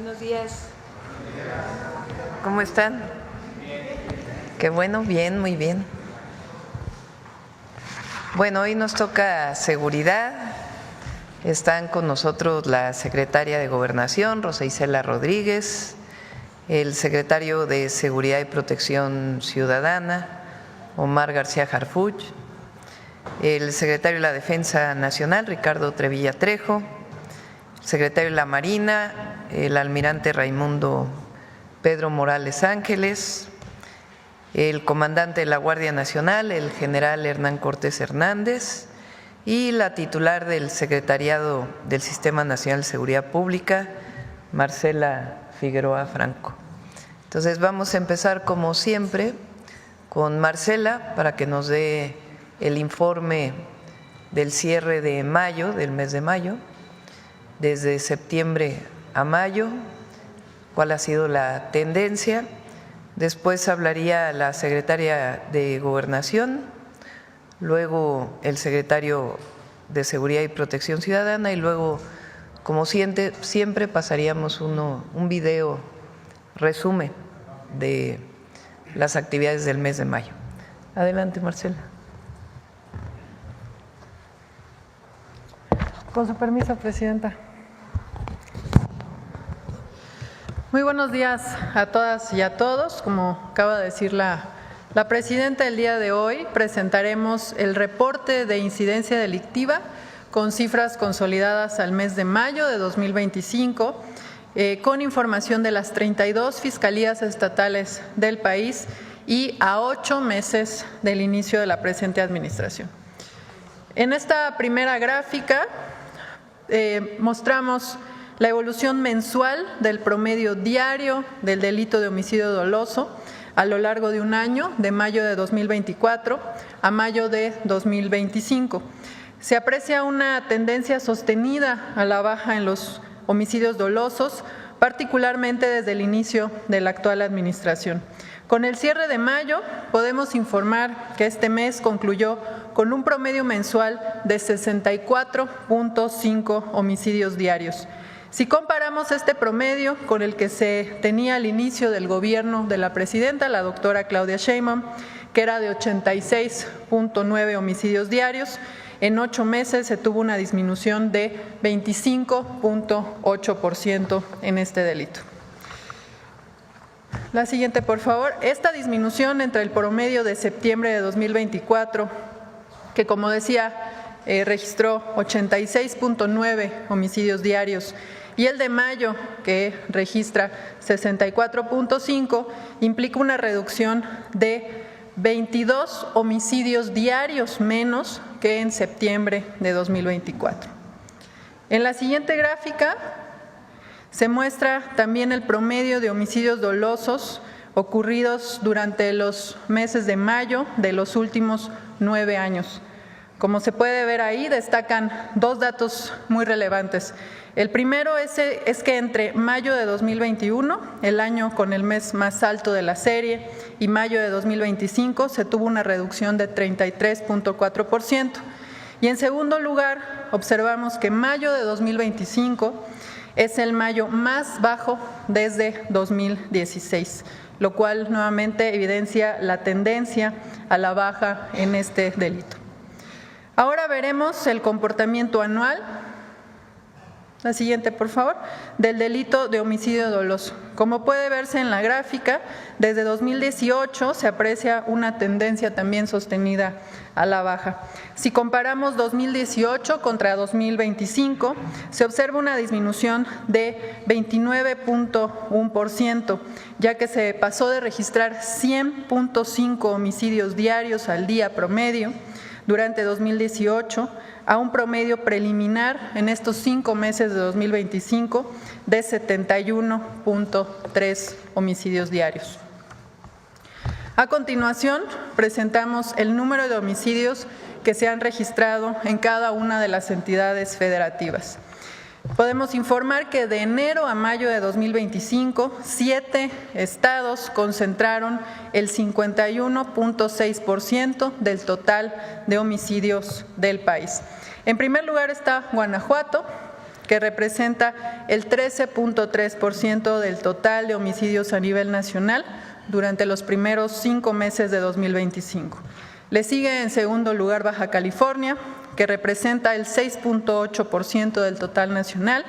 Buenos días. ¿Cómo están? Qué bueno, bien, muy bien. Bueno, hoy nos toca seguridad. Están con nosotros la secretaria de Gobernación, Rosa Isela Rodríguez, el secretario de Seguridad y Protección Ciudadana, Omar García Harfuch, el secretario de la Defensa Nacional, Ricardo Trevilla Trejo, el secretario de la Marina, el almirante Raimundo Pedro Morales Ángeles, el comandante de la Guardia Nacional, el general Hernán Cortés Hernández, y la titular del Secretariado del Sistema Nacional de Seguridad Pública, Marcela Figueroa Franco. Entonces vamos a empezar como siempre con Marcela para que nos dé el informe del cierre de mayo, del mes de mayo, desde septiembre a mayo, cuál ha sido la tendencia. Después hablaría la secretaria de Gobernación, luego el secretario de Seguridad y Protección Ciudadana y luego, como siempre, pasaríamos un video resumen de las actividades del mes de mayo. Adelante, Marcela. Con su permiso, Presidenta. Muy buenos días a todas y a todos. Como acaba de decir la Presidenta, el día de hoy presentaremos el reporte de incidencia delictiva con cifras consolidadas al mes de mayo de 2025, con información de las 32 fiscalías estatales del país y a 8 meses del inicio de la presente administración. En esta primera gráfica mostramos la evolución mensual del promedio diario del delito de homicidio doloso a lo largo de un año, de mayo de 2024 a mayo de 2025. Se aprecia una tendencia sostenida a la baja en los homicidios dolosos, particularmente desde el inicio de la actual administración. Con el cierre de mayo, podemos informar que este mes concluyó con un promedio mensual de 64.5 homicidios diarios. Si comparamos este promedio con el que se tenía al inicio del gobierno de la presidenta, la doctora Claudia Sheinbaum, que era de 86.9 homicidios diarios, en 8 meses se tuvo una disminución de 25.8% en este delito. La siguiente, por favor. Esta disminución entre el promedio de septiembre de 2024, que como decía, registró 86.9 homicidios diarios, y el de mayo, que registra 64.5, implica una reducción de 22 homicidios diarios menos que en septiembre de 2024. En la siguiente gráfica se muestra también el promedio de homicidios dolosos ocurridos durante los meses de mayo de los últimos 9 años. Como se puede ver ahí, destacan 2 datos muy relevantes. El primero es que entre mayo de 2021, el año con el mes más alto de la serie, y mayo de 2025 se tuvo una reducción de 33.4%. Y en segundo lugar, observamos que mayo de 2025 es el mayo más bajo desde 2016, lo cual nuevamente evidencia la tendencia a la baja en este delito. Ahora veremos el comportamiento anual, la siguiente por favor, del delito de homicidio doloso. Como puede verse en la gráfica, desde 2018 se aprecia una tendencia también sostenida a la baja. Si comparamos 2018 contra 2025, se observa una disminución de 29.1%, ya que se pasó de registrar 100.5 homicidios diarios al día promedio durante 2018 a un promedio preliminar en estos 5 meses de 2025 de 71.3 homicidios diarios. A continuación, presentamos el número de homicidios que se han registrado en cada una de las entidades federativas. Podemos informar que de enero a mayo de 2025, 7 estados concentraron el 51.6% del total de homicidios del país. En primer lugar está Guanajuato, que representa el 13.3% del total de homicidios a nivel nacional durante los primeros 5 meses de 2025. Le sigue en segundo lugar Baja California, que representa el 6.8% del total nacional.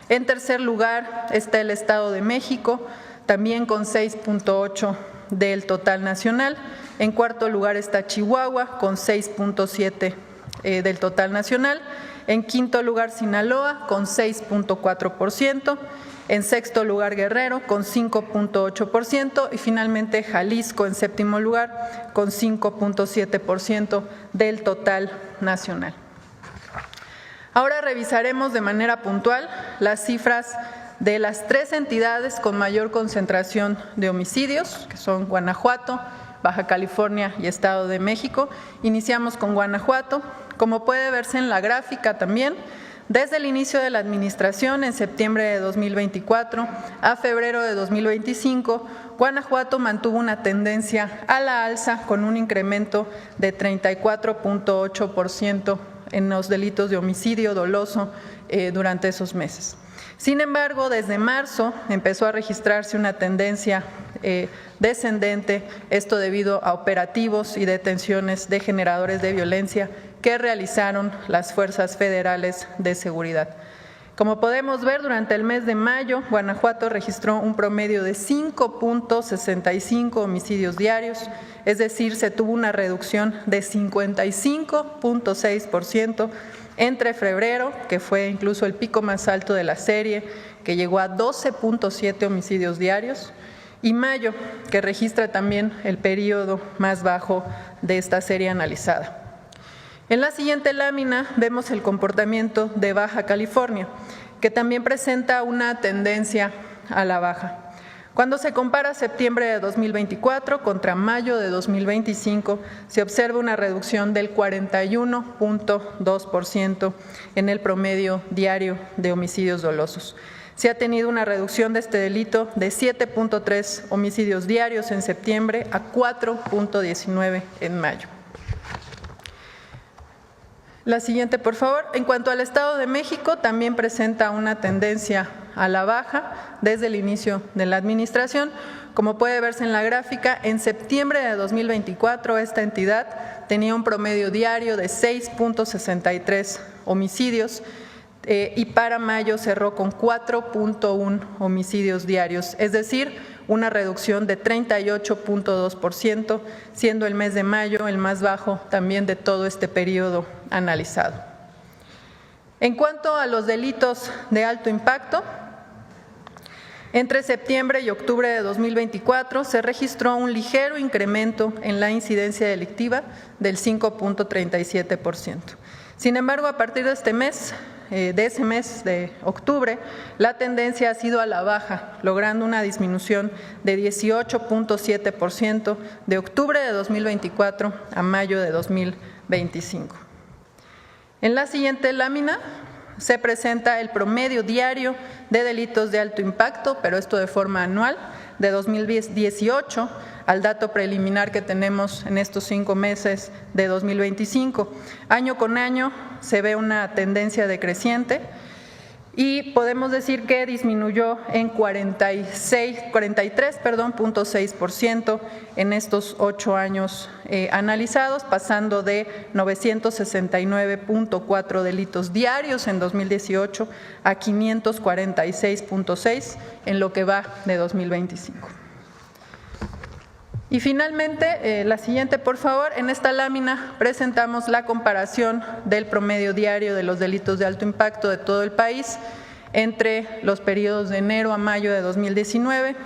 En tercer lugar está el Estado de México, también con 6.8% del total nacional. En cuarto lugar está Chihuahua, con 6.7% del total nacional. En quinto lugar Sinaloa, con 6.4%. En sexto lugar Guerrero, con 5.8%. Y finalmente Jalisco, en séptimo lugar, con 5.7% del total nacional. Ahora revisaremos de manera puntual las cifras de las 3 entidades con mayor concentración de homicidios, que son Guanajuato, Baja California y Estado de México. Iniciamos con Guanajuato. Como puede verse en la gráfica también, desde el inicio de la administración, en septiembre de 2024 a febrero de 2025, Guanajuato mantuvo una tendencia a la alza con un incremento de 34.8% en los delitos de homicidio doloso durante esos meses. Sin embargo, desde marzo empezó a registrarse una tendencia descendente, esto debido a operativos y detenciones de generadores de violencia que realizaron las fuerzas federales de seguridad. Como podemos ver, durante el mes de mayo, Guanajuato registró un promedio de 5.65 homicidios diarios, es decir, se tuvo una reducción de 55.6% entre febrero, que fue incluso el pico más alto de la serie, que llegó a 12.7 homicidios diarios, y mayo, que registra también el periodo más bajo de esta serie analizada. En la siguiente lámina vemos el comportamiento de Baja California, que también presenta una tendencia a la baja. Cuando se compara septiembre de 2024 contra mayo de 2025, se observa una reducción del 41.2% en el promedio diario de homicidios dolosos. Se ha tenido una reducción de este delito de 7.3 homicidios diarios en septiembre a 4.19 en mayo. La siguiente, por favor. En cuanto al Estado de México, también presenta una tendencia a la baja desde el inicio de la administración. Como puede verse en la gráfica, en septiembre de 2024 esta entidad tenía un promedio diario de 6.63 homicidios y para mayo cerró con 4.1 homicidios diarios, es decir, una reducción de 38.2%, siendo el mes de mayo el más bajo también de todo este periodo analizado. En cuanto a los delitos de alto impacto, entre septiembre y octubre de 2024 se registró un ligero incremento en la incidencia delictiva del 5.37%. Sin embargo, a partir de ese mes de octubre, la tendencia ha sido a la baja, logrando una disminución de 18.7% de octubre de 2024 a mayo de 2025. En la siguiente lámina se presenta el promedio diario de delitos de alto impacto, pero esto de forma anual, de 2018 al dato preliminar que tenemos en estos 5 meses de 2025. Año con año se ve una tendencia decreciente y podemos decir que disminuyó en 43.6% en estos 8 años analizados, pasando de 969.4 delitos diarios en 2018 a 546.6 en lo que va de 2025. Y finalmente, la siguiente, por favor. En esta lámina presentamos la comparación del promedio diario de los delitos de alto impacto de todo el país entre los periodos de enero a mayo de 2019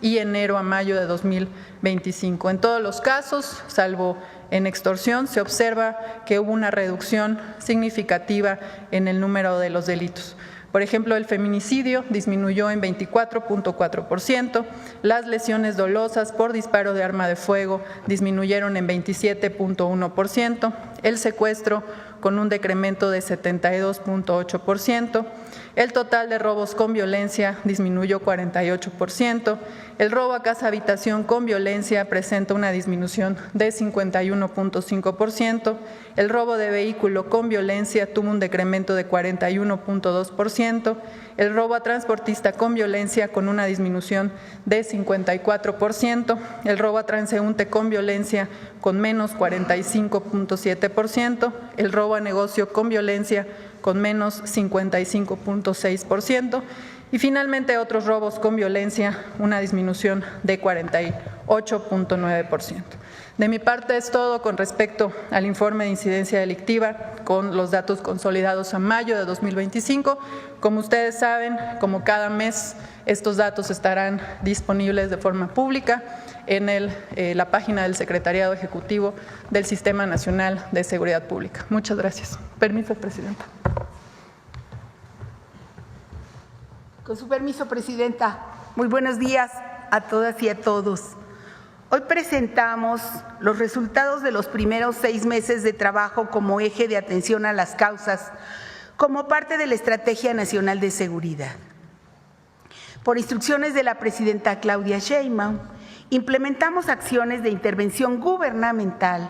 y enero a mayo de 2025. En todos los casos, salvo en extorsión, se observa que hubo una reducción significativa en el número de los delitos. Por ejemplo, el feminicidio disminuyó en 24.4%, las lesiones dolosas por disparo de arma de fuego disminuyeron en 27.1%, el secuestro con un decremento de 72.8%. El total de robos con violencia disminuyó 48%. El robo a casa-habitación con violencia presenta una disminución de 51.5%. El robo de vehículo con violencia tuvo un decremento de 41.2%. El robo a transportista con violencia con una disminución de 54%. El robo a transeúnte con violencia con menos 45.7%. El robo a negocio con violencia con menos 55.6%. Y finalmente otros robos con violencia, una disminución de 48.9%. De mi parte es todo con respecto al informe de incidencia delictiva con los datos consolidados a mayo de 2025. Como ustedes saben, como cada mes, estos datos estarán disponibles de forma pública en la página del Secretariado Ejecutivo del Sistema Nacional de Seguridad Pública. Muchas gracias. Permiso, Presidenta. Con su permiso, Presidenta. Muy buenos días a todas y a todos. Hoy presentamos los resultados de los primeros 6 meses de trabajo como eje de atención a las causas, como parte de la Estrategia Nacional de Seguridad. Por instrucciones de la Presidenta Claudia Sheinbaum, implementamos acciones de intervención gubernamental,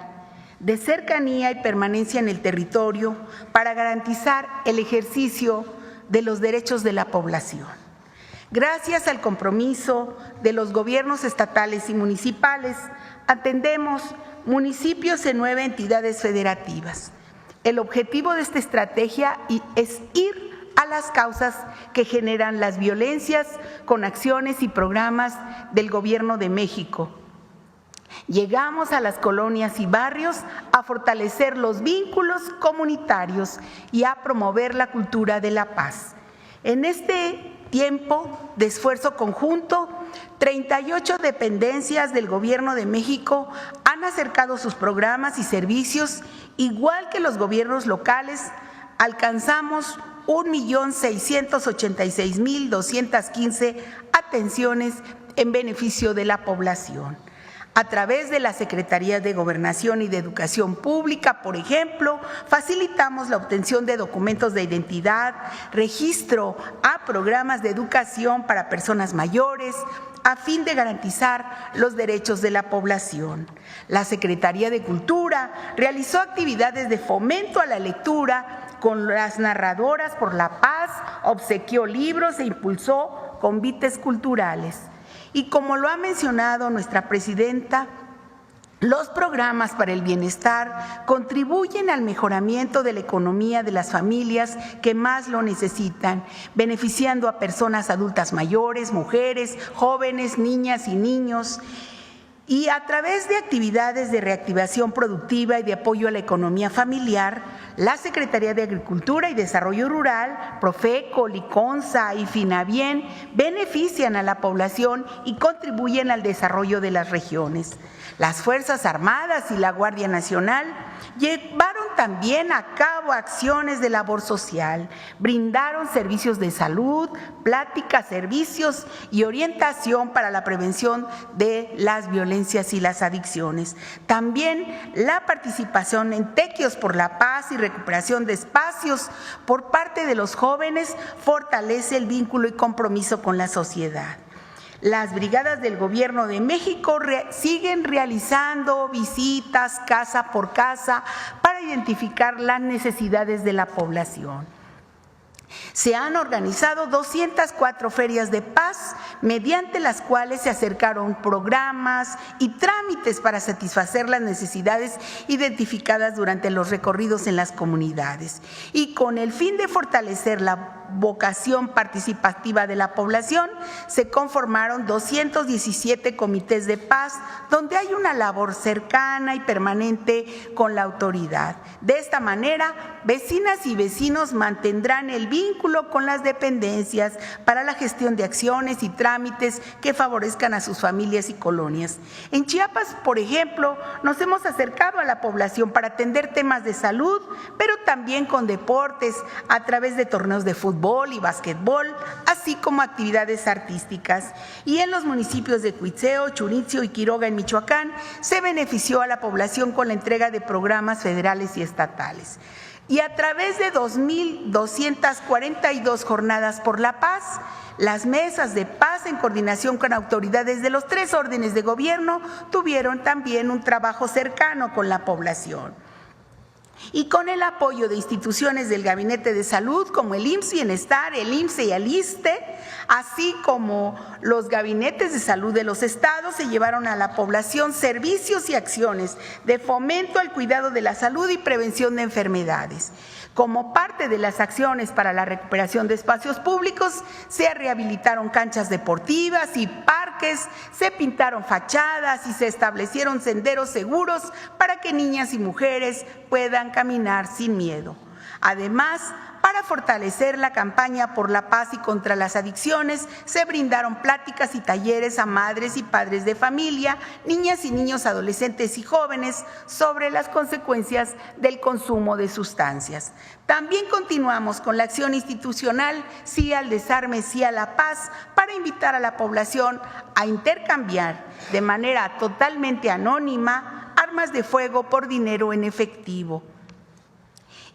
de cercanía y permanencia en el territorio para garantizar el ejercicio de los derechos de la población. Gracias al compromiso de los gobiernos estatales y municipales, atendemos municipios en 9 entidades federativas. El objetivo de esta estrategia es ir a las causas que generan las violencias con acciones y programas del Gobierno de México. Llegamos a las colonias y barrios a fortalecer los vínculos comunitarios y a promover la cultura de la paz. En este tiempo de esfuerzo conjunto, 38 dependencias del Gobierno de México han acercado sus programas y servicios, igual que los gobiernos locales. Alcanzamos 1.686.215 atenciones en beneficio de la población. A través de la Secretaría de Gobernación y de Educación Pública, por ejemplo, facilitamos la obtención de documentos de identidad, registro a programas de educación para personas mayores, a fin de garantizar los derechos de la población. La Secretaría de Cultura realizó actividades de fomento a la lectura con las narradoras por la paz, obsequió libros e impulsó convites culturales. Y como lo ha mencionado nuestra presidenta, los programas para el bienestar contribuyen al mejoramiento de la economía de las familias que más lo necesitan, beneficiando a personas adultas mayores, mujeres, jóvenes, niñas y niños. Y a través de actividades de reactivación productiva y de apoyo a la economía familiar, la Secretaría de Agricultura y Desarrollo Rural, Profeco, Liconza y Finabien benefician a la población y contribuyen al desarrollo de las regiones. Las Fuerzas Armadas y la Guardia Nacional llevaron también a cabo acciones de labor social, brindaron servicios de salud, pláticas, servicios y orientación para la prevención de las violencias y las adicciones. También la participación en Tequios por la Paz y recuperación de espacios por parte de los jóvenes fortalece el vínculo y compromiso con la sociedad. Las brigadas del Gobierno de México siguen realizando visitas casa por casa para identificar las necesidades de la población. Se han organizado 204 ferias de paz, mediante las cuales se acercaron programas y trámites para satisfacer las necesidades identificadas durante los recorridos en las comunidades. Y con el fin de fortalecer la vocación participativa de la población, se conformaron 217 comités de paz, donde hay una labor cercana y permanente con la autoridad. De esta manera, vecinas y vecinos mantendrán el vínculo con las dependencias para la gestión de acciones y trámites que favorezcan a sus familias y colonias. En Chiapas, por ejemplo, nos hemos acercado a la población para atender temas de salud, pero también con deportes a través de torneos de fútbol y básquetbol, así como actividades artísticas. Y en los municipios de Cuitzeo, Churitzio y Quiroga en Michoacán, se benefició a la población con la entrega de programas federales y estatales. Y a través de 2.242 jornadas por la paz, las mesas de paz en coordinación con autoridades de los 3 órdenes de gobierno tuvieron también un trabajo cercano con la población. Y con el apoyo de instituciones del Gabinete de Salud como el IMSS Bienestar, el IMSSE y el ISSSTE, así como los gabinetes de salud de los estados, se llevaron a la población servicios y acciones de fomento al cuidado de la salud y prevención de enfermedades. Como parte de las acciones para la recuperación de espacios públicos, se rehabilitaron canchas deportivas y parques, se pintaron fachadas y se establecieron senderos seguros para que niñas y mujeres puedan caminar sin miedo. Además, para fortalecer la campaña por la paz y contra las adicciones, se brindaron pláticas y talleres a madres y padres de familia, niñas y niños, adolescentes y jóvenes sobre las consecuencias del consumo de sustancias. También continuamos con la acción institucional Sí al Desarme, Sí a la Paz, para invitar a la población a intercambiar de manera totalmente anónima armas de fuego por dinero en efectivo,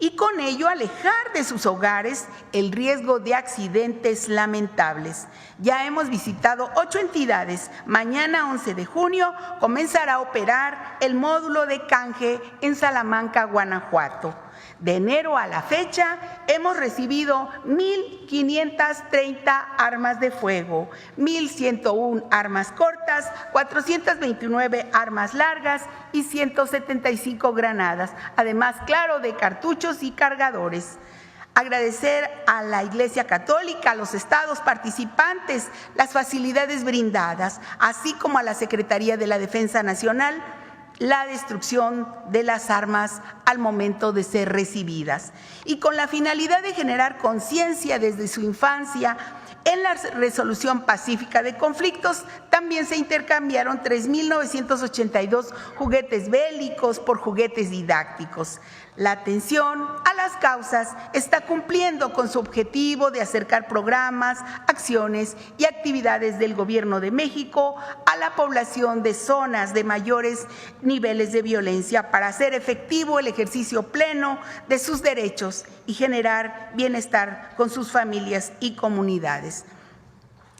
y con ello alejar de sus hogares el riesgo de accidentes lamentables. Ya hemos visitado 8 entidades. Mañana, 11 de junio, comenzará a operar el módulo de canje en Salamanca, Guanajuato. De enero a la fecha, hemos recibido 1.530 armas de fuego, 1.101 armas cortas, 429 armas largas y 175 granadas, además, claro, de cartuchos y cargadores. Agradecer a la Iglesia Católica, a los estados participantes, las facilidades brindadas, así como a la Secretaría de la Defensa Nacional, la destrucción de las armas al momento de ser recibidas. Y con la finalidad de generar conciencia desde su infancia en la resolución pacífica de conflictos, también se intercambiaron 3.982 juguetes bélicos por juguetes didácticos. La atención a las causas está cumpliendo con su objetivo de acercar programas, acciones y actividades del Gobierno de México a la población de zonas de mayores niveles de violencia para hacer efectivo el ejercicio pleno de sus derechos y generar bienestar con sus familias y comunidades.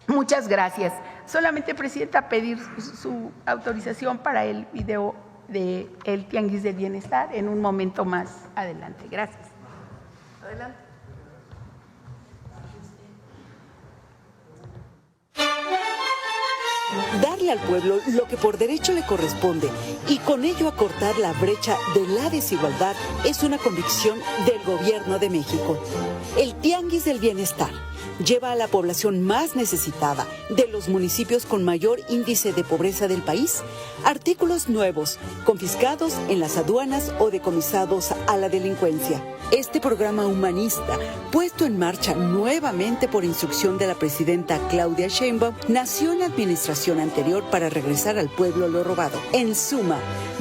Muchas gracias. Solamente, Presidenta, pedir su autorización para el video del Tianguis del Bienestar en un momento más adelante. Gracias. Adelante. Darle al pueblo lo que por derecho le corresponde y con ello acortar la brecha de la desigualdad es una convicción del Gobierno de México. El Tianguis del Bienestar lleva a la población más necesitada de los municipios con mayor índice de pobreza del país artículos nuevos, confiscados en las aduanas o decomisados a la delincuencia. Este programa humanista, puesto en marcha nuevamente por instrucción de la presidenta Claudia Sheinbaum, nació en la administración anterior para regresar al pueblo lo robado. En suma,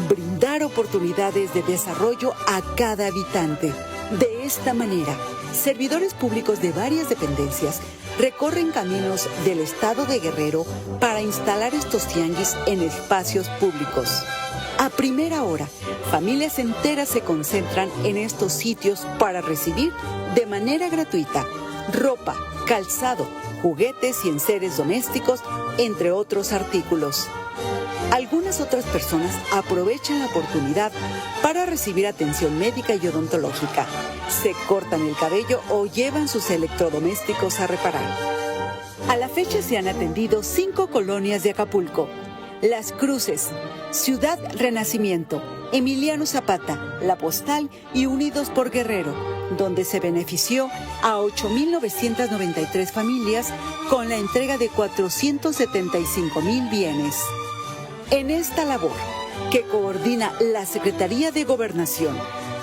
brindar oportunidades de desarrollo a cada habitante. De esta manera, servidores públicos de varias dependencias recorren caminos del estado de Guerrero para instalar estos tianguis en espacios públicos. A primera hora, familias enteras se concentran en estos sitios para recibir de manera gratuita ropa, calzado, juguetes y enseres domésticos, entre otros artículos. Algunas otras personas aprovechan la oportunidad para recibir atención médica y odontológica, se cortan el cabello o llevan sus electrodomésticos a reparar. A la fecha se han atendido 5 colonias de Acapulco: Las Cruces, Ciudad Renacimiento, Emiliano Zapata, La Postal y Unidos por Guerrero, donde se benefició a 8.993 familias con la entrega de 475,000 bienes. En esta labor, que coordina la Secretaría de Gobernación,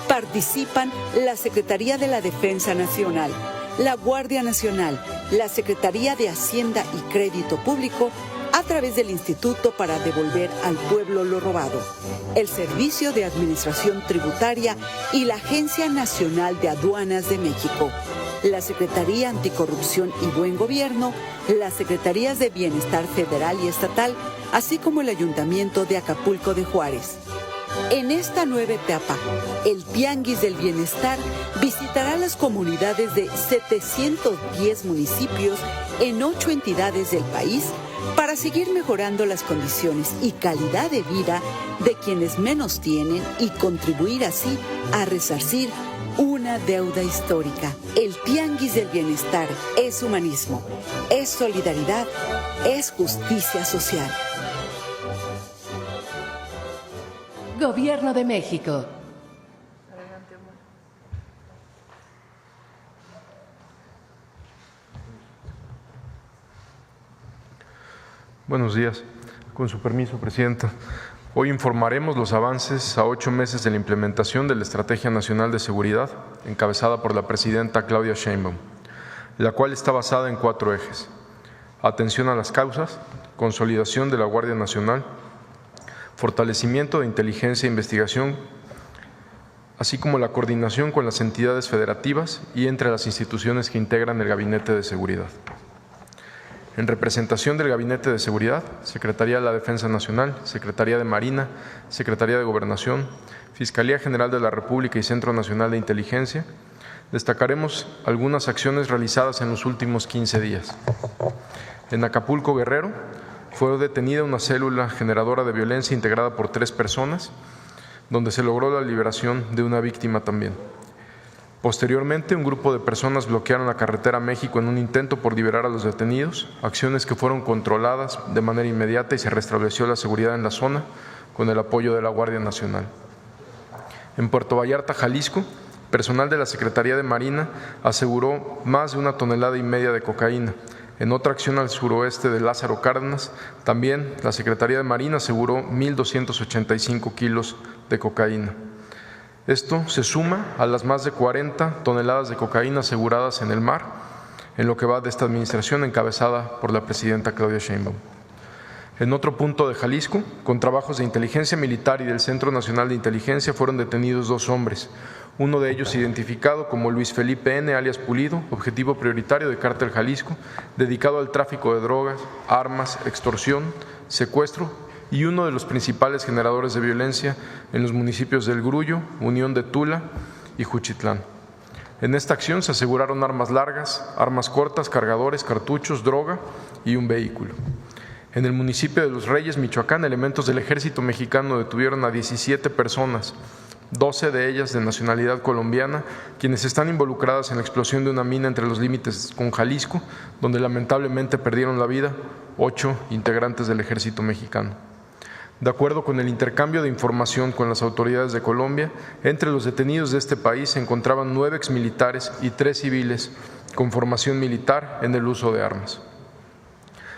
participan la Secretaría de la Defensa Nacional, la Guardia Nacional, la Secretaría de Hacienda y Crédito Público, a través del Instituto para Devolver al Pueblo lo Robado, el Servicio de Administración Tributaria y la Agencia Nacional de Aduanas de México, la Secretaría Anticorrupción y Buen Gobierno, las Secretarías de Bienestar Federal y Estatal, así como el Ayuntamiento de Acapulco de Juárez. En esta nueva etapa, el Tianguis del Bienestar visitará las comunidades de 710 municipios en 8 entidades del país para seguir mejorando las condiciones y calidad de vida de quienes menos tienen y contribuir así a resarcir una deuda histórica. El Tianguis del Bienestar es humanismo, es solidaridad, es justicia social. Gobierno de México. Buenos días. Con su permiso, Presidenta. Hoy informaremos los avances a 8 meses de la implementación de la Estrategia Nacional de Seguridad, encabezada por la Presidenta Claudia Sheinbaum, la cual está basada en 4 ejes: atención a las causas, consolidación de la Guardia Nacional, fortalecimiento de inteligencia e investigación, así como la coordinación con las entidades federativas y entre las instituciones que integran el Gabinete de Seguridad. En representación del Gabinete de Seguridad, Secretaría de la Defensa Nacional, Secretaría de Marina, Secretaría de Gobernación, Fiscalía General de la República y Centro Nacional de Inteligencia, destacaremos algunas acciones realizadas en los últimos 15 días. En Acapulco, Guerrero, fue detenida una célula generadora de violencia integrada por 3 personas, donde se logró la liberación de una víctima también. Posteriormente, un grupo de personas bloquearon la carretera México en un intento por liberar a los detenidos, acciones que fueron controladas de manera inmediata y se restableció la seguridad en la zona con el apoyo de la Guardia Nacional. En Puerto Vallarta, Jalisco, personal de la Secretaría de Marina aseguró más de 1,5 toneladas de cocaína. En otra acción al suroeste de Lázaro Cárdenas, también la Secretaría de Marina aseguró 1,285 kilos de cocaína. Esto se suma a las más de 40 toneladas de cocaína aseguradas en el mar, en lo que va de esta administración encabezada por la Presidenta Claudia Sheinbaum. En otro punto de Jalisco, con trabajos de inteligencia militar y del Centro Nacional de Inteligencia, fueron detenidos 2 hombres, uno de ellos identificado como Luis Felipe N., alias Pulido, objetivo prioritario de Cártel Jalisco, dedicado al tráfico de drogas, armas, extorsión, secuestro, y uno de los principales generadores de violencia en los municipios del Grullo, Unión de Tula y Juchitlán. En esta acción se aseguraron armas largas, armas cortas, cargadores, cartuchos, droga y un vehículo. En el municipio de Los Reyes, Michoacán, elementos del Ejército Mexicano detuvieron a 17 personas, 12 de ellas de nacionalidad colombiana, quienes están involucradas en la explosión de una mina entre los límites con Jalisco, donde lamentablemente perdieron la vida 8 integrantes del Ejército Mexicano. De acuerdo con el intercambio de información con las autoridades de Colombia, entre los detenidos de este país se encontraban 9 exmilitares y 3 civiles con formación militar en el uso de armas.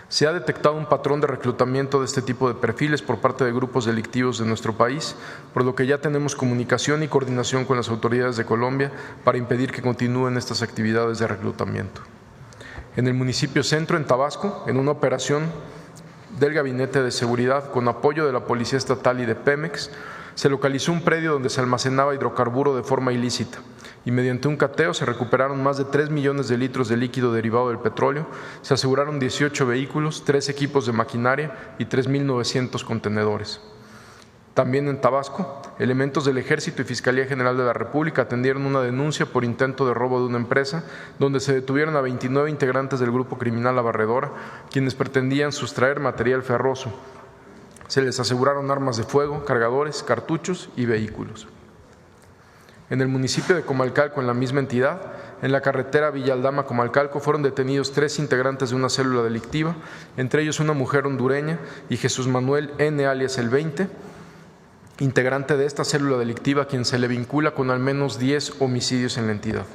Se ha detectado un patrón de reclutamiento de este tipo de perfiles por parte de grupos delictivos de nuestro país, por lo que ya tenemos comunicación y coordinación con las autoridades de Colombia para impedir que continúen estas actividades de reclutamiento. En el municipio Centro, en Tabasco, en una operación del Gabinete de Seguridad con apoyo de la Policía Estatal y de Pemex, se localizó un predio donde se almacenaba hidrocarburo de forma ilícita y mediante un cateo se recuperaron más de 3 millones de litros de líquido derivado del petróleo, se aseguraron 18 vehículos, 3 equipos de maquinaria y 3.900 contenedores. También en Tabasco, elementos del Ejército y Fiscalía General de la República atendieron una denuncia por intento de robo de una empresa, donde se detuvieron a 29 integrantes del grupo criminal La Barredora, quienes pretendían sustraer material ferroso. Se les aseguraron armas de fuego, cargadores, cartuchos y vehículos. En el municipio de Comalcalco, en la misma entidad, en la carretera Villa Aldama-Comalcalco, fueron detenidos 3 integrantes de una célula delictiva, entre ellos una mujer hondureña y Jesús Manuel N., alias El 20, integrante de esta célula delictiva, quien se le vincula con al menos 10 homicidios en la entidad.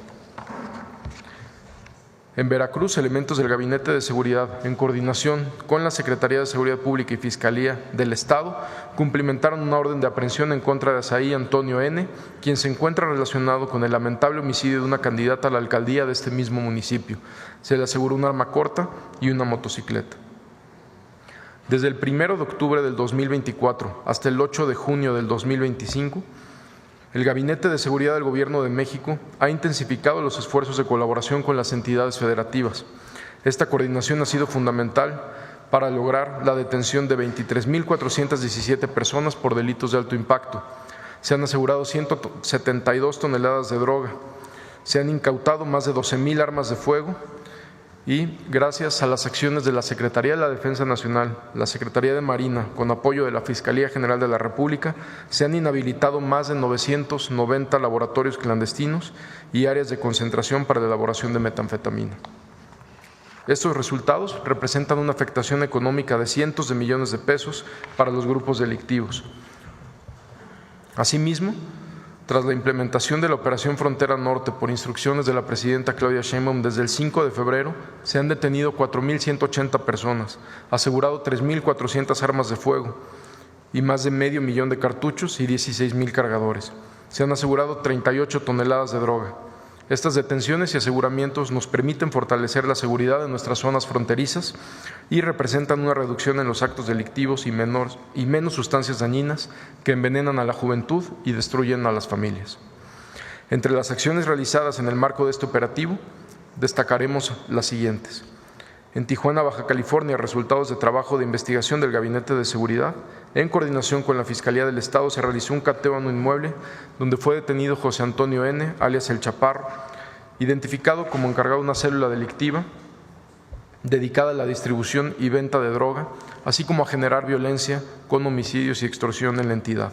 En Veracruz, elementos del Gabinete de Seguridad, en coordinación con la Secretaría de Seguridad Pública y Fiscalía del Estado, cumplimentaron una orden de aprehensión en contra de Asaí Antonio N., quien se encuentra relacionado con el lamentable homicidio de una candidata a la alcaldía de este mismo municipio. Se le aseguró un arma corta y una motocicleta. Desde el 1 de octubre del 2024 hasta el 8 de junio del 2025, el Gabinete de Seguridad del Gobierno de México ha intensificado los esfuerzos de colaboración con las entidades federativas. Esta coordinación ha sido fundamental para lograr la detención de 23.417 personas por delitos de alto impacto. Se han asegurado 172 toneladas de droga. Se han incautado más de 12,000 armas de fuego y, gracias a las acciones de la Secretaría de la Defensa Nacional, la Secretaría de Marina, con apoyo de la Fiscalía General de la República, se han inhabilitado más de 990 laboratorios clandestinos y áreas de concentración para la elaboración de metanfetamina. Estos resultados representan una afectación económica de cientos de millones de pesos para los grupos delictivos. Asimismo, tras la implementación de la Operación Frontera Norte por instrucciones de la presidenta Claudia Sheinbaum desde el 5 de febrero, se han detenido 4.180 personas, asegurado 3.400 armas de fuego y más de 500,000 de cartuchos y 16,000 cargadores. Se han asegurado 38 toneladas de droga. Estas detenciones y aseguramientos nos permiten fortalecer la seguridad de nuestras zonas fronterizas y representan una reducción en los actos delictivos y menos sustancias dañinas que envenenan a la juventud y destruyen a las familias. Entre las acciones realizadas en el marco de este operativo, destacaremos las siguientes. En Tijuana, Baja California, resultados de trabajo de investigación del Gabinete de Seguridad, en coordinación con la Fiscalía del Estado, se realizó un cateo en un inmueble donde fue detenido José Antonio N., alias El Chaparro, identificado como encargado de una célula delictiva dedicada a la distribución y venta de droga, así como a generar violencia con homicidios y extorsión en la entidad.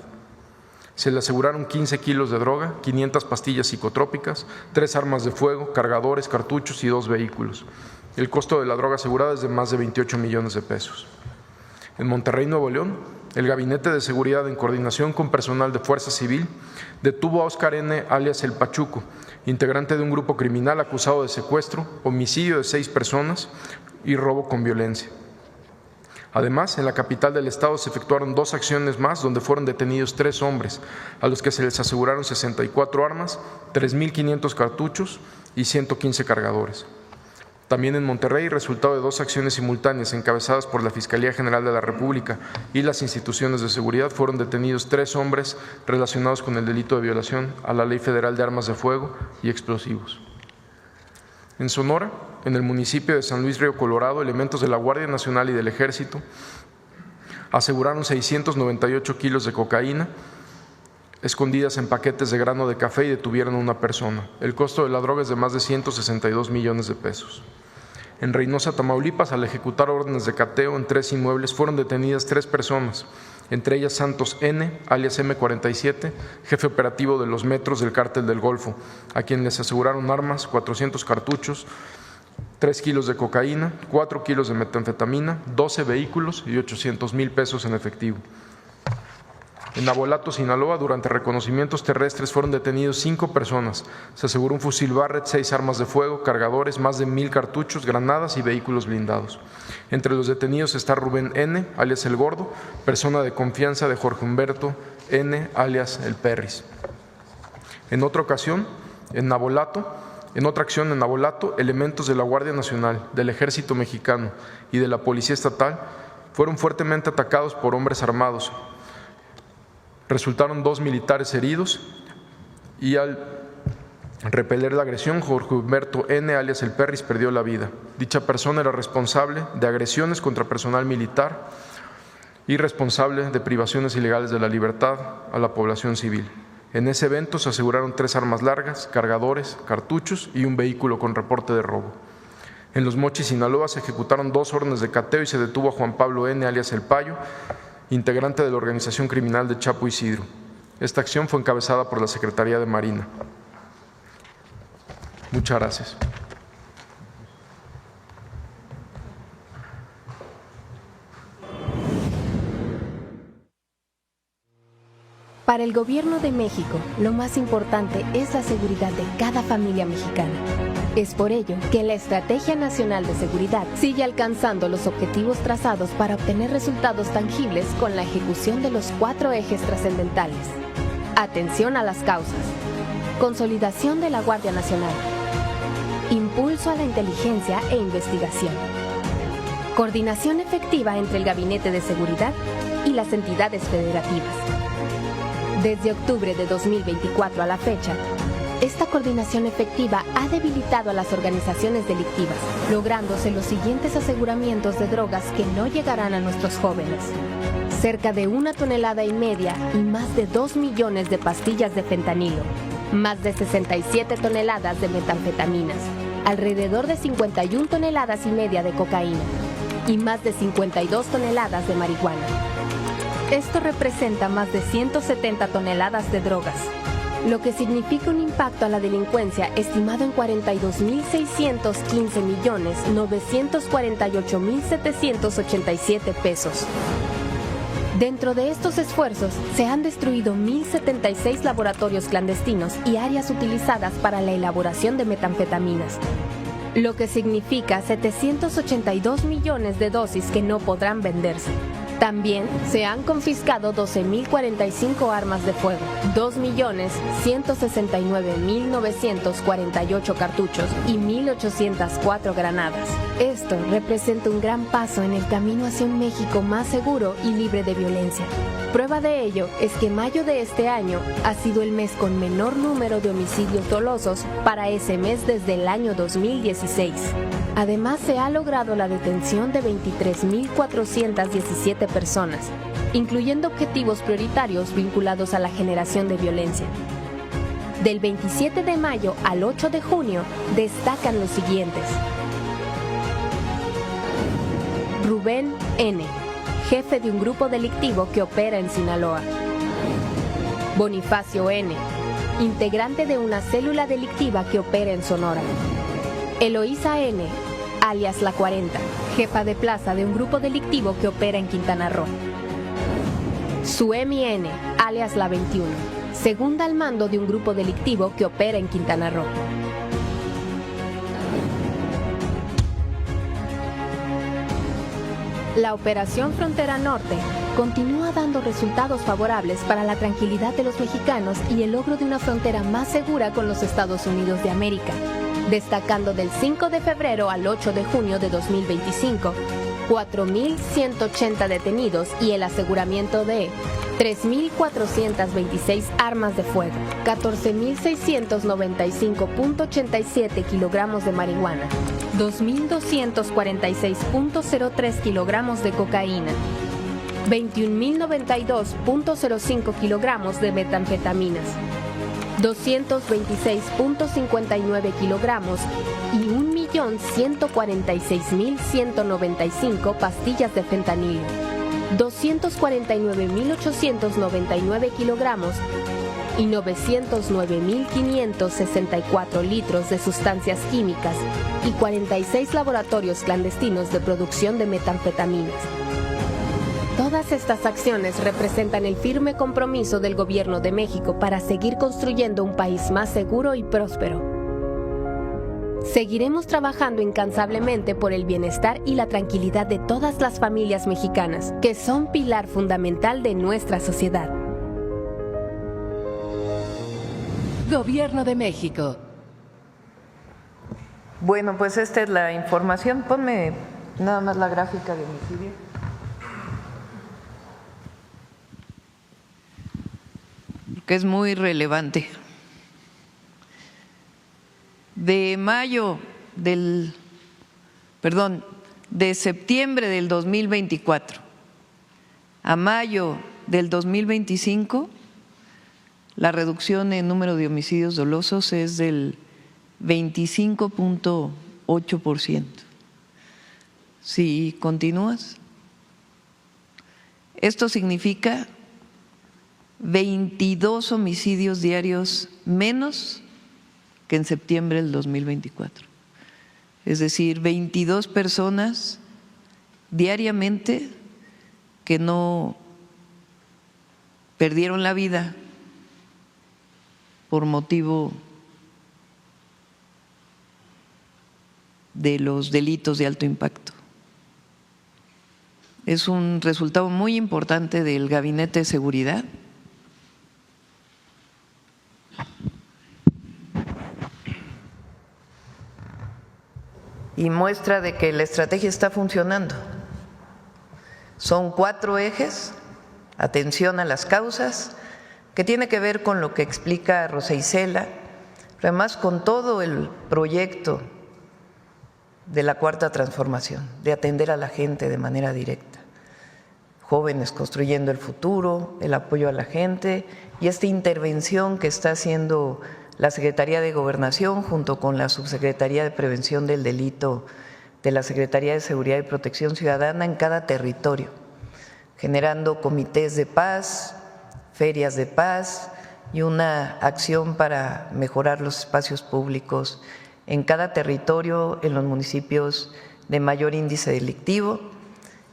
Se le aseguraron 15 kilos de droga, 500 pastillas psicotrópicas, 3 armas de fuego, cargadores, cartuchos y 2 vehículos. El costo de la droga asegurada es de más de 28 millones de pesos. En Monterrey, Nuevo León, el Gabinete de Seguridad, en coordinación con personal de Fuerza Civil, detuvo a Óscar N., alias El Pachuco, integrante de un grupo criminal acusado de secuestro, homicidio de 6 personas y robo con violencia. Además, en la capital del estado se efectuaron 2 acciones más donde fueron detenidos 3 hombres, a los que se les aseguraron 64 armas, 3.500 cartuchos y 115 cargadores. También en Monterrey, resultado de 2 acciones simultáneas encabezadas por la Fiscalía General de la República y las instituciones de seguridad, fueron detenidos 3 hombres relacionados con el delito de violación a la Ley Federal de Armas de Fuego y Explosivos. En Sonora, en el municipio de San Luis Río Colorado, elementos de la Guardia Nacional y del Ejército aseguraron 698 kilos de cocaína escondidas en paquetes de grano de café y detuvieron a una persona. El costo de la droga es de más de 162 millones de pesos. En Reynosa, Tamaulipas, al ejecutar órdenes de cateo en 3 inmuebles, fueron detenidas 3 personas, entre ellas Santos N., alias M47, jefe operativo de los metros del Cártel del Golfo, a quien les aseguraron armas, 400 cartuchos, 3 kilos de cocaína, 4 kilos de metanfetamina, 12 vehículos y 800,000 pesos en efectivo. En Navolato, Sinaloa, durante reconocimientos terrestres fueron detenidos 5 personas. Se aseguró un fusil Barrett, 6 armas de fuego, cargadores, más de 1,000 cartuchos, granadas y vehículos blindados. Entre los detenidos está Rubén N., alias El Gordo, persona de confianza de Jorge Humberto N., alias El Perris. En otra acción en Navolato, elementos de la Guardia Nacional, del Ejército Mexicano y de la Policía Estatal fueron fuertemente atacados por hombres armados. Resultaron 2 militares heridos y al repeler la agresión, Jorge Humberto N., alias El Perris, perdió la vida. Dicha persona era responsable de agresiones contra personal militar y responsable de privaciones ilegales de la libertad a la población civil. En ese evento se aseguraron 3 armas largas, cargadores, cartuchos y un vehículo con reporte de robo. En Los Mochis, Sinaloa, se ejecutaron 2 órdenes de cateo y se detuvo a Juan Pablo N., alias El Payo, integrante de la organización criminal de Chapo Isidro. Esta acción fue encabezada por la Secretaría de Marina. Muchas gracias. Para el Gobierno de México, lo más importante es la seguridad de cada familia mexicana. Es por ello que la Estrategia Nacional de Seguridad sigue alcanzando los objetivos trazados para obtener resultados tangibles con la ejecución de los 4 ejes trascendentales. Atención a las causas. Consolidación de la Guardia Nacional. Impulso a la inteligencia e investigación. Coordinación efectiva entre el Gabinete de Seguridad y las entidades federativas. Desde octubre de 2024 a la fecha, esta coordinación efectiva ha debilitado a las organizaciones delictivas, lográndose los siguientes aseguramientos de drogas que no llegarán a nuestros jóvenes. Cerca de 1,5 toneladas y más de 2 millones de pastillas de fentanilo, más de 67 toneladas de metanfetaminas, alrededor de 51,5 toneladas de cocaína y más de 52 toneladas de marihuana. Esto representa más de 170 toneladas de drogas, lo que significa un impacto a la delincuencia estimado en 42.615.948.787 pesos. Dentro de estos esfuerzos, se han destruido 1.076 laboratorios clandestinos y áreas utilizadas para la elaboración de metanfetaminas, lo que significa 782 millones de dosis que no podrán venderse. También se han confiscado 12.045 armas de fuego, 2.169.948 cartuchos y 1.804 granadas. Esto representa un gran paso en el camino hacia un México más seguro y libre de violencia. Prueba de ello es que mayo de este año ha sido el mes con menor número de homicidios dolosos para ese mes desde el año 2016. Además, se ha logrado la detención de 23.417 personas, incluyendo objetivos prioritarios vinculados a la generación de violencia. Del 27 de mayo al 8 de junio destacan los siguientes: Rubén N., jefe de un grupo delictivo que opera en Sinaloa. Bonifacio N., integrante de una célula delictiva que opera en Sonora. Eloísa N., alias La 40, jefa de plaza de un grupo delictivo que opera en Quintana Roo. Suemi N., alias La 21, segunda al mando de un grupo delictivo que opera en Quintana Roo. La Operación Frontera Norte continúa dando resultados favorables para la tranquilidad de los mexicanos y el logro de una frontera más segura con los Estados Unidos de América, destacando del 5 de febrero al 8 de junio de 2025, 4.180 detenidos y el aseguramiento de 3.426 armas de fuego, 14.695.87 kilogramos de marihuana, 2.246.03 kilogramos de cocaína, 21.092.05 kilogramos de metanfetaminas, 226.59 kilogramos y 1.146.195 pastillas de fentanilo, 249.899 kilogramos y 909.564 litros de sustancias químicas y 46 laboratorios clandestinos de producción de metanfetaminas. Todas estas acciones representan el firme compromiso del Gobierno de México para seguir construyendo un país más seguro y próspero. Seguiremos trabajando incansablemente por el bienestar y la tranquilidad de todas las familias mexicanas, que son pilar fundamental de nuestra sociedad. Gobierno de México. Bueno, pues esta es la información. Ponme nada más la gráfica de homicidio. Que es muy relevante. De septiembre del 2024 a mayo del 2025, la reducción en número de homicidios dolosos es del 25.8%. Si continúas, esto significa 22 homicidios diarios menos que en septiembre del 2024. Es decir, 22 personas diariamente que no perdieron la vida por motivo de los delitos de alto impacto. Es un resultado muy importante del Gabinete de Seguridad. Y muestra de que la estrategia está funcionando. Son 4 ejes: atención a las causas, que tiene que ver con lo que explica Rosa Isela, pero además con todo el proyecto de la Cuarta Transformación, de atender a la gente de manera directa. Jóvenes construyendo el futuro, el apoyo a la gente y esta intervención que está haciendo la Secretaría de Gobernación junto con la Subsecretaría de Prevención del Delito de la Secretaría de Seguridad y Protección Ciudadana en cada territorio, generando comités de paz, ferias de paz y una acción para mejorar los espacios públicos en cada territorio, en los municipios de mayor índice delictivo.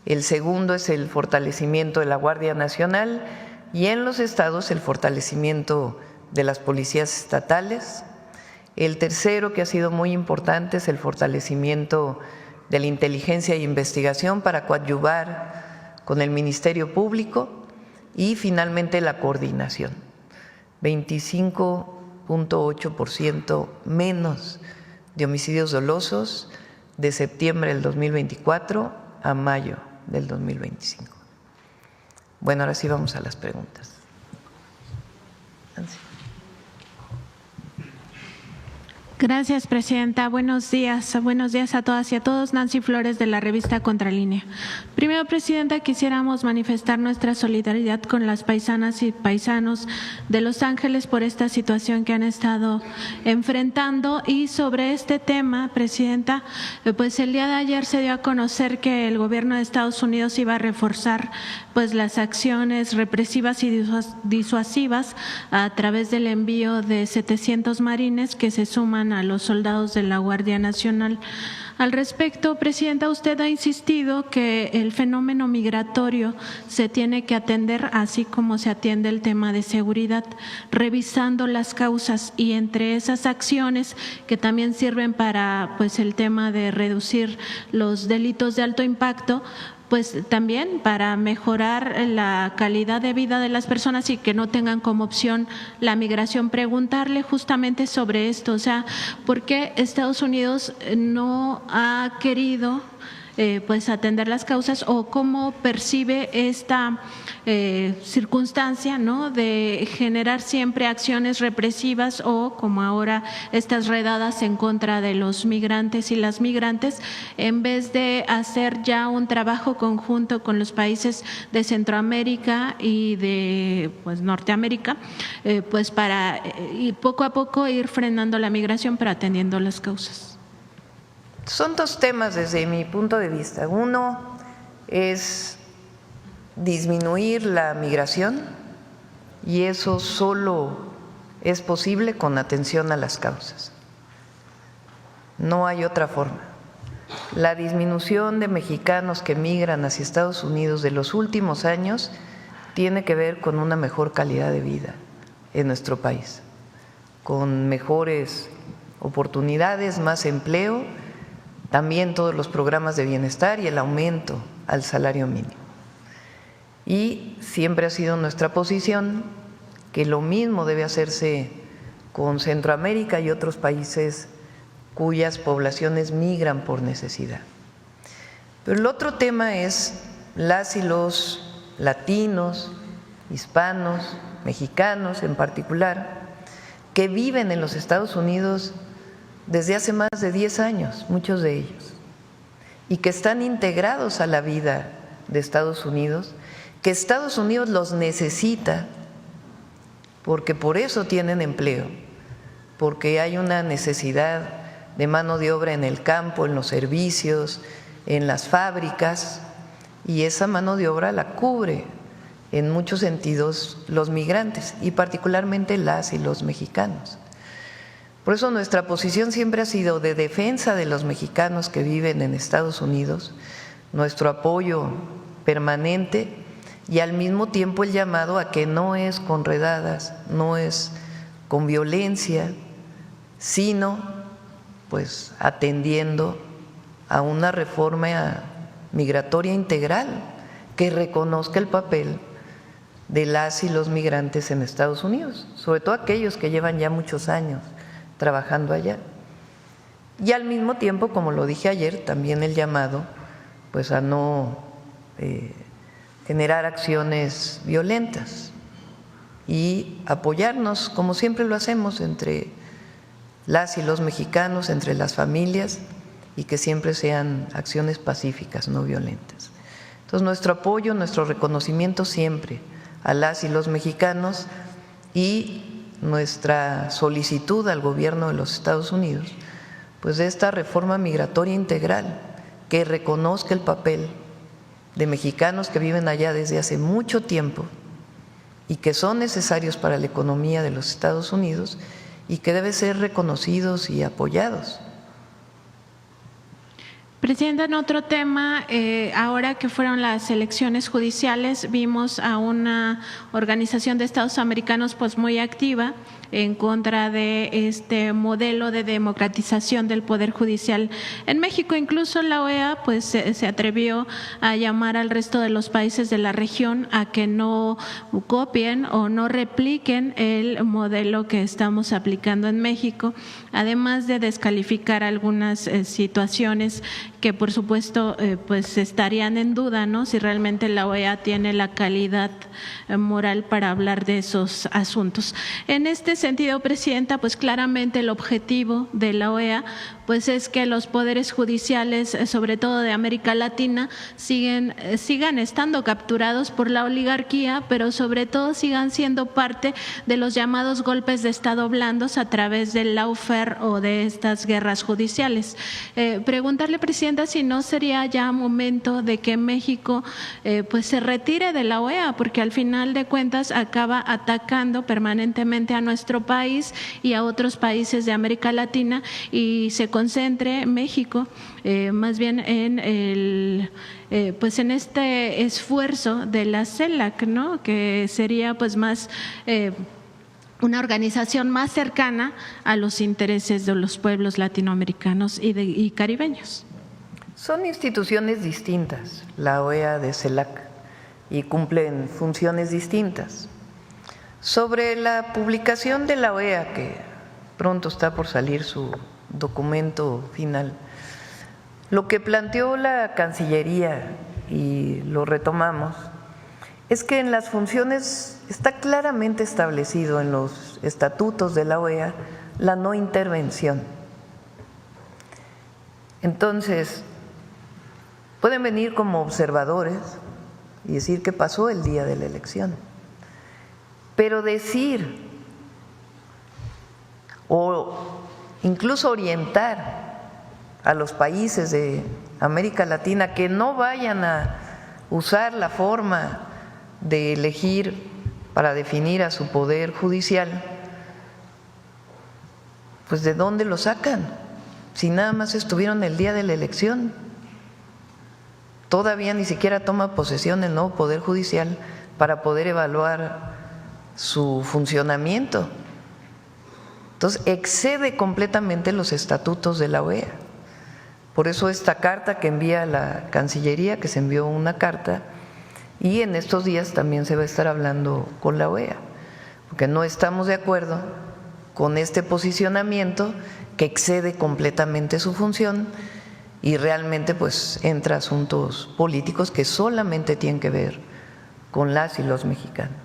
El segundo es el fortalecimiento de la Guardia Nacional y en los estados el fortalecimiento de las policías estatales. El tercero, que ha sido muy importante, es el fortalecimiento de la inteligencia e investigación para coadyuvar con el Ministerio Público y finalmente la coordinación. 25.8% menos de homicidios dolosos de septiembre del 2024 a mayo del 2025. Bueno, ahora sí vamos a las preguntas. Nancy. Gracias, presidenta. Buenos días a todas y a todos. Nancy Flores, de la revista Contralínea. Primero, presidenta, quisiéramos manifestar nuestra solidaridad con las paisanas y paisanos de Los Ángeles por esta situación que han estado enfrentando. Y sobre este tema, presidenta, pues el día de ayer se dio a conocer que el gobierno de Estados Unidos iba a reforzar pues las acciones represivas y disuasivas a través del envío de 700 marines que se suman a los soldados de la Guardia Nacional. Al respecto, presidenta, usted ha insistido que el fenómeno migratorio se tiene que atender así como se atiende el tema de seguridad, revisando las causas y entre esas acciones que también sirven para pues el tema de reducir los delitos de alto impacto, pues también para mejorar la calidad de vida de las personas y que no tengan como opción la migración. Preguntarle justamente sobre esto, o sea, ¿por qué Estados Unidos no ha querido pues atender las causas o cómo percibe esta circunstancia, ¿no?, de generar siempre acciones represivas o como ahora estas redadas en contra de los migrantes y las migrantes, en vez de hacer ya un trabajo conjunto con los países de Centroamérica y de pues Norteamérica, pues para y poco a poco ir frenando la migración pero atendiendo las causas? Son dos temas desde mi punto de vista. Uno es disminuir la migración y eso solo es posible con atención a las causas. No hay otra forma. La disminución de mexicanos que migran hacia Estados Unidos de los últimos años tiene que ver con una mejor calidad de vida en nuestro país, con mejores oportunidades, más empleo, también todos los programas de bienestar y el aumento al salario mínimo. Y siempre ha sido nuestra posición que lo mismo debe hacerse con Centroamérica y otros países cuyas poblaciones migran por necesidad. Pero el otro tema es las y los latinos, hispanos, mexicanos en particular, que viven en los Estados Unidos desde hace más de 10 años, muchos de ellos, y que están integrados a la vida de Estados Unidos, que Estados Unidos los necesita porque por eso tienen empleo, porque hay una necesidad de mano de obra en el campo, en los servicios, en las fábricas, y esa mano de obra la cubre en muchos sentidos los migrantes y particularmente las y los mexicanos. Por eso nuestra posición siempre ha sido de defensa de los mexicanos que viven en Estados Unidos, nuestro apoyo permanente y al mismo tiempo el llamado a que no es con redadas, no es con violencia, sino pues atendiendo a una reforma migratoria integral que reconozca el papel de las y los migrantes en Estados Unidos, sobre todo aquellos que llevan ya muchos años trabajando allá. Y al mismo tiempo, como lo dije ayer, también el llamado pues a no generar acciones violentas y apoyarnos, como siempre lo hacemos, entre las y los mexicanos, entre las familias, y que siempre sean acciones pacíficas, no violentas. Entonces, nuestro apoyo, nuestro reconocimiento siempre a las y los mexicanos y nuestra solicitud al gobierno de los Estados Unidos, pues de esta reforma migratoria integral que reconozca el papel de mexicanos que viven allá desde hace mucho tiempo y que son necesarios para la economía de los Estados Unidos y que deben ser reconocidos y apoyados. Presidenta, en otro tema, ahora que fueron las elecciones judiciales, vimos a una organización de Estados americanos pues muy activa en contra de este modelo de democratización del Poder Judicial en México. Incluso la OEA pues se atrevió a llamar al resto de los países de la región a que no copien o no repliquen el modelo que estamos aplicando en México, además de descalificar algunas situaciones que por supuesto pues estarían en duda, ¿no?, si realmente la OEA tiene la calidad moral para hablar de esos asuntos. En este sentido, Presidenta, pues claramente el objetivo de la OEA pues es que los poderes judiciales, sobre todo de América Latina, sigan estando capturados por la oligarquía, pero sobre todo sigan siendo parte de los llamados golpes de Estado blandos a través del lawfare o de estas guerras judiciales. Preguntarle, Presidenta, si no sería ya momento de que México pues se retire de la OEA, porque al final de cuentas acaba atacando permanentemente a nuestro país y a otros países de América Latina, y se concentre México más bien en pues en este esfuerzo de la CELAC, ¿no?, que sería pues más una organización más cercana a los intereses de los pueblos latinoamericanos y caribeños. Son instituciones distintas, la OEA de CELAC, y cumplen funciones distintas. Sobre la publicación de la OEA, que pronto está por salir su documento final, lo que planteó la Cancillería, y lo retomamos, es que en las funciones está claramente establecido en los estatutos de la OEA la no intervención. Entonces, pueden venir como observadores y decir qué pasó el día de la elección, pero decir o incluso orientar a los países de América Latina que no vayan a usar la forma de elegir para definir a su poder judicial, pues ¿de dónde lo sacan? Si nada más estuvieron el día de la elección, todavía ni siquiera toma posesión el nuevo poder judicial para poder evaluar su funcionamiento. Entonces, excede completamente los estatutos de la OEA. Por eso esta carta que envía la Cancillería, que se envió una carta, y en estos días también se va a estar hablando con la OEA, porque no estamos de acuerdo con este posicionamiento que excede completamente su función y realmente pues entra asuntos políticos que solamente tienen que ver con las y los mexicanos.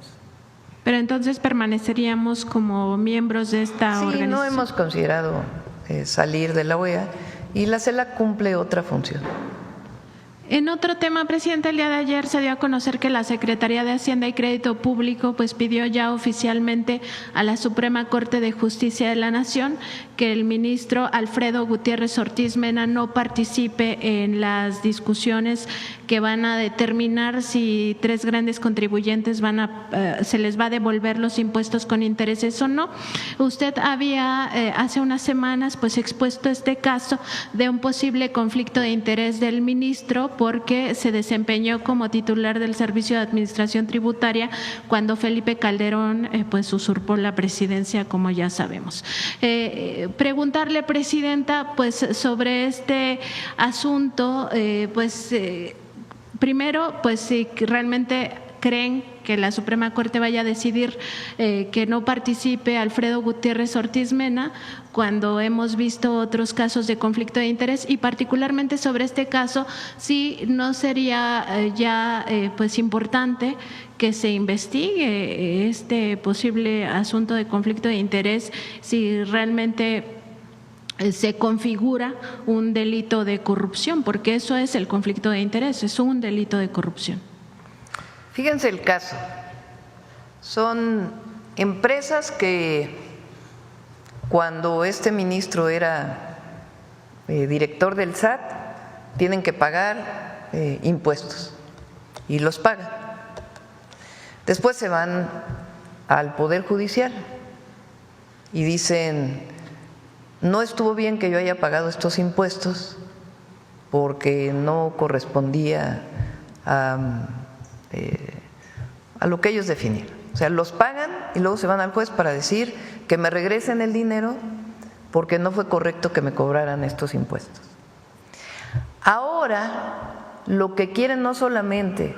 Pero entonces permaneceríamos como miembros de esta organización. Sí, no hemos considerado salir de la OEA, y la CELAC cumple otra función. En otro tema, Presidenta, el día de ayer se dio a conocer que la Secretaría de Hacienda y Crédito Público pues pidió ya oficialmente a la Suprema Corte de Justicia de la Nación que el ministro Alfredo Gutiérrez Ortiz Mena no participe en las discusiones que van a determinar si tres grandes contribuyentes se les va a devolver los impuestos con intereses o no. Usted había hace unas semanas pues expuesto este caso de un posible conflicto de interés del ministro porque se desempeñó como titular del Servicio de Administración Tributaria cuando Felipe Calderón pues usurpó la presidencia, como ya sabemos. Preguntarle, Presidenta, pues sobre este asunto, primero, pues si realmente creen que la Suprema Corte vaya a decidir que no participe Alfredo Gutiérrez Ortiz Mena, cuando hemos visto otros casos de conflicto de interés, y particularmente sobre este caso, si no sería pues importante que se investigue este posible asunto de conflicto de interés, si realmente se configura un delito de corrupción, porque eso es el conflicto de interés, es un delito de corrupción. Fíjense el caso, son empresas que cuando este ministro era director del SAT tienen que pagar impuestos y los pagan. Después se van al Poder Judicial y dicen: no estuvo bien que yo haya pagado estos impuestos porque no correspondía a lo que ellos definieron. O sea, los pagan y luego se van al juez para decir que me regresen el dinero porque no fue correcto que me cobraran estos impuestos. Ahora lo que quieren no solamente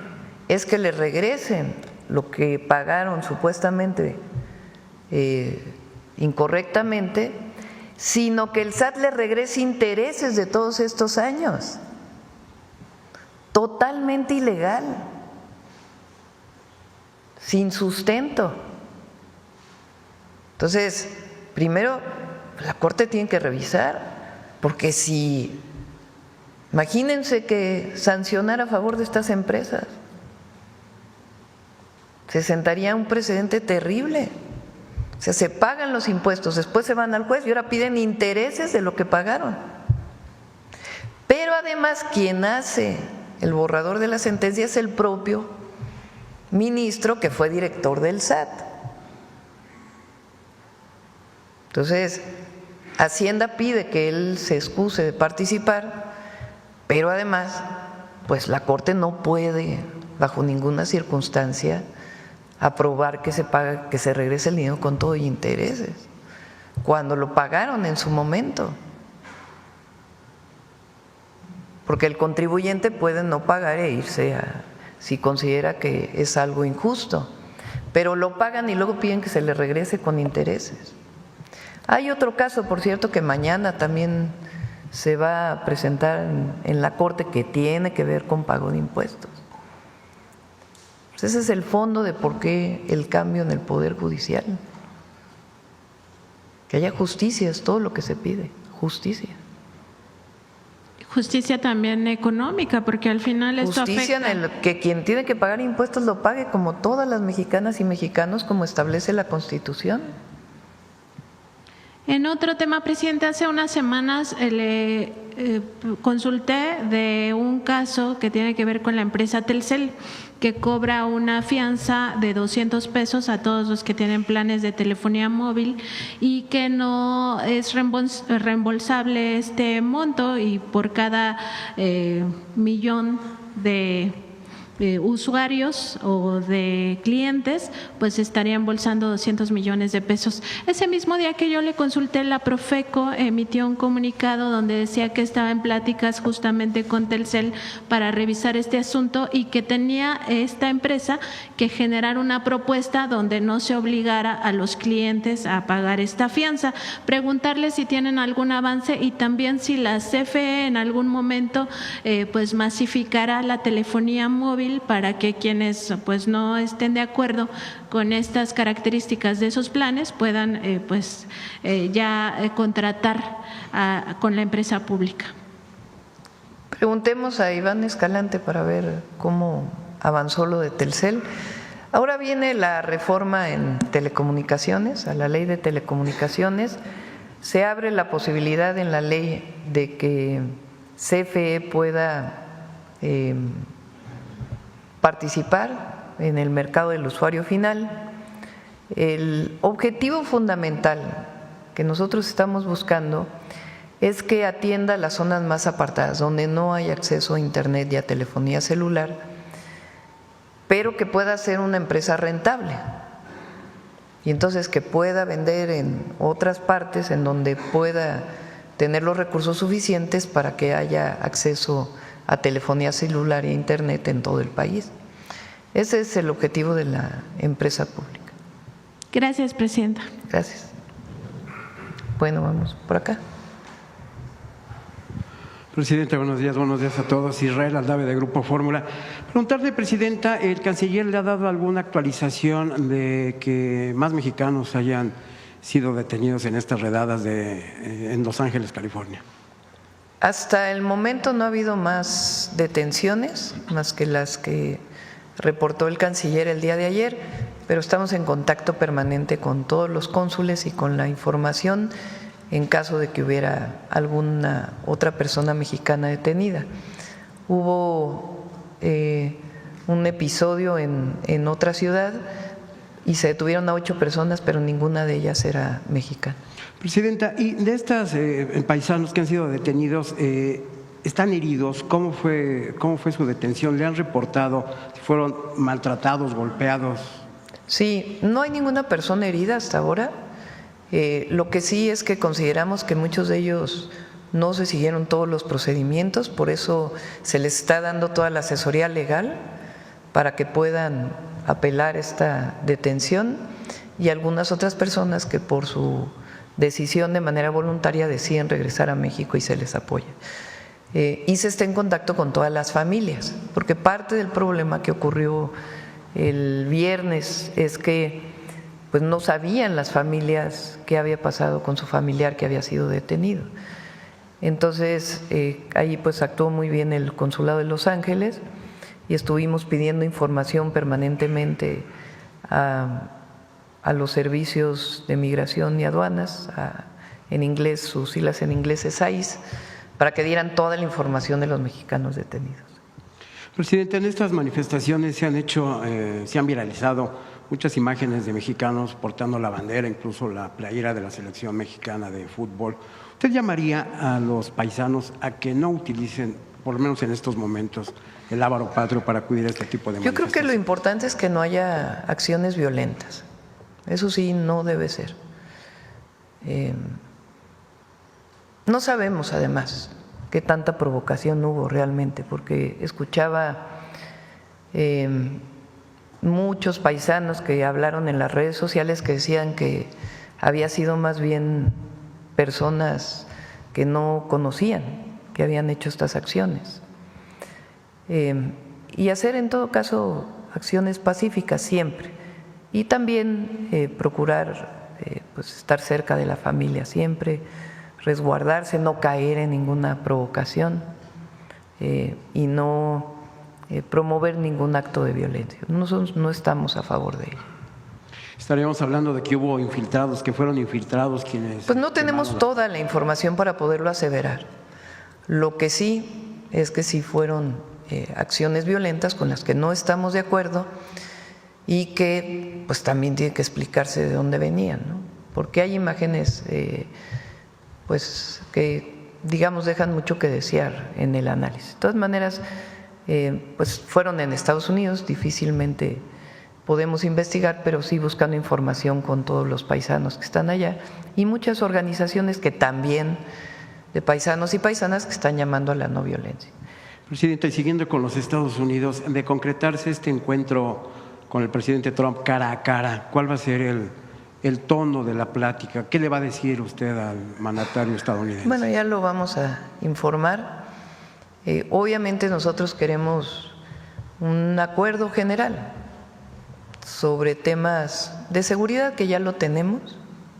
es que les regresen lo que pagaron supuestamente incorrectamente, sino que el SAT le regrese intereses de todos estos años. Totalmente ilegal, sin sustento. Entonces, primero, la Corte tiene que revisar, porque si, imagínense que sancionara a favor de estas empresas, se sentaría un precedente terrible. O sea, se pagan los impuestos, después se van al juez y ahora piden intereses de lo que pagaron. Pero además, quien hace el borrador de la sentencia es el propio ministro que fue director del SAT. Entonces, Hacienda pide que él se excuse de participar, pero además, pues la Corte no puede, bajo ninguna circunstancia, aprobar que se paga, que se regrese el dinero con todo y intereses, cuando lo pagaron en su momento. Porque el contribuyente puede no pagar e irse si considera que es algo injusto, pero lo pagan y luego piden que se le regrese con intereses. Hay otro caso, por cierto, que mañana también se va a presentar en la Corte, que tiene que ver con pago de impuestos. Ese es el fondo de por qué el cambio en el Poder Judicial. Que haya justicia, es todo lo que se pide, justicia. Justicia también económica, porque al final esto justicia afecta. En el que quien tiene que pagar impuestos lo pague, como todas las mexicanas y mexicanos, como establece la Constitución. En otro tema, presidente, hace unas semanas le consulté de un caso que tiene que ver con la empresa Telcel, que cobra una fianza de 200 pesos a todos los que tienen planes de telefonía móvil y que no es reembolsable este monto, y por cada millón de usuarios o de clientes, pues estaría embolsando 200 millones de pesos. Ese mismo día que yo le consulté, la Profeco emitió un comunicado donde decía que estaba en pláticas justamente con Telcel para revisar este asunto y que tenía esta empresa que generar una propuesta donde no se obligara a los clientes a pagar esta fianza. Preguntarle si tienen algún avance y también si la CFE en algún momento pues masificará la telefonía móvil para que quienes pues no estén de acuerdo con estas características de esos planes puedan contratar con la empresa pública. Preguntemos a Iván Escalante para ver cómo avanzó lo de Telcel. Ahora viene la reforma en telecomunicaciones, a la ley de telecomunicaciones. Se abre la posibilidad en la ley de que CFE pueda participar en el mercado del usuario final. El objetivo fundamental que nosotros estamos buscando es que atienda las zonas más apartadas, donde no hay acceso a internet y a telefonía celular, pero que pueda ser una empresa rentable y entonces que pueda vender en otras partes en donde pueda tener los recursos suficientes para que haya acceso a telefonía celular e internet en todo el país. Ese es el objetivo de la empresa pública. Gracias, presidenta. Gracias. Bueno, vamos por acá. Presidenta, buenos días a todos. Israel Aldave, de Grupo Fórmula. Preguntarle, Presidenta, ¿el canciller le ha dado alguna actualización de que más mexicanos hayan sido detenidos en estas redadas en Los Ángeles, California? Hasta el momento no ha habido más detenciones, más que las que reportó el canciller el día de ayer, pero estamos en contacto permanente con todos los cónsules y con la información en caso de que hubiera alguna otra persona mexicana detenida. Hubo un episodio en otra ciudad y se detuvieron a 8 personas, pero ninguna de ellas era mexicana. Presidenta, y de estas paisanos que han sido detenidos, ¿están heridos? ¿Cómo fue su detención? ¿Le han reportado si fueron maltratados, golpeados? Sí, no hay ninguna persona herida hasta ahora. Lo que sí es que consideramos que muchos de ellos no se siguieron todos los procedimientos, por eso se les está dando toda la asesoría legal para que puedan apelar esta detención, y algunas otras personas que por su decisión de manera voluntaria deciden regresar a México y se les apoya. Y se está en contacto con todas las familias, porque parte del problema que ocurrió el viernes es que pues no sabían las familias qué había pasado con su familiar que había sido detenido. Entonces ahí pues actuó muy bien el Consulado de Los Ángeles y estuvimos pidiendo información permanentemente a los servicios de migración y aduanas, en inglés, sus siglas en inglés es ICE, para que dieran toda la información de los mexicanos detenidos. Presidente, en estas manifestaciones se han viralizado muchas imágenes de mexicanos portando la bandera, incluso la playera de la selección mexicana de fútbol. ¿Usted llamaría a los paisanos a que no utilicen, por lo menos en estos momentos, el lábaro patrio para acudir a este tipo de manifestaciones? Yo creo que lo importante es que no haya acciones violentas. Eso sí, no debe ser. No sabemos, además, qué tanta provocación hubo realmente, porque escuchaba muchos paisanos que hablaron en las redes sociales que decían que había sido más bien personas que no conocían, que habían hecho estas acciones. Y hacer en todo caso acciones pacíficas siempre. Y también procurar pues estar cerca de la familia siempre, resguardarse, no caer en ninguna provocación y no promover ningún acto de violencia. Nosotros no estamos a favor de ello. Estaríamos hablando de que hubo infiltrados, que fueron infiltrados quienes… Pues no tenemos toda la información para poderlo aseverar. Lo que sí es que sí fueron acciones violentas con las que no estamos de acuerdo y que pues también tiene que explicarse de dónde venían, ¿no? Porque hay imágenes pues que digamos dejan mucho que desear en el análisis. De todas maneras, pues fueron en Estados Unidos, difícilmente podemos investigar, pero sí buscando información con todos los paisanos que están allá y muchas organizaciones que también de paisanos y paisanas que están llamando a la no violencia. Presidente, siguiendo con los Estados Unidos, de concretarse este encuentro con el presidente Trump cara a cara, ¿cuál va a ser el tono de la plática? ¿Qué le va a decir usted al mandatario estadounidense? Bueno, ya lo vamos a informar. Obviamente nosotros queremos un acuerdo general sobre temas de seguridad, que ya lo tenemos,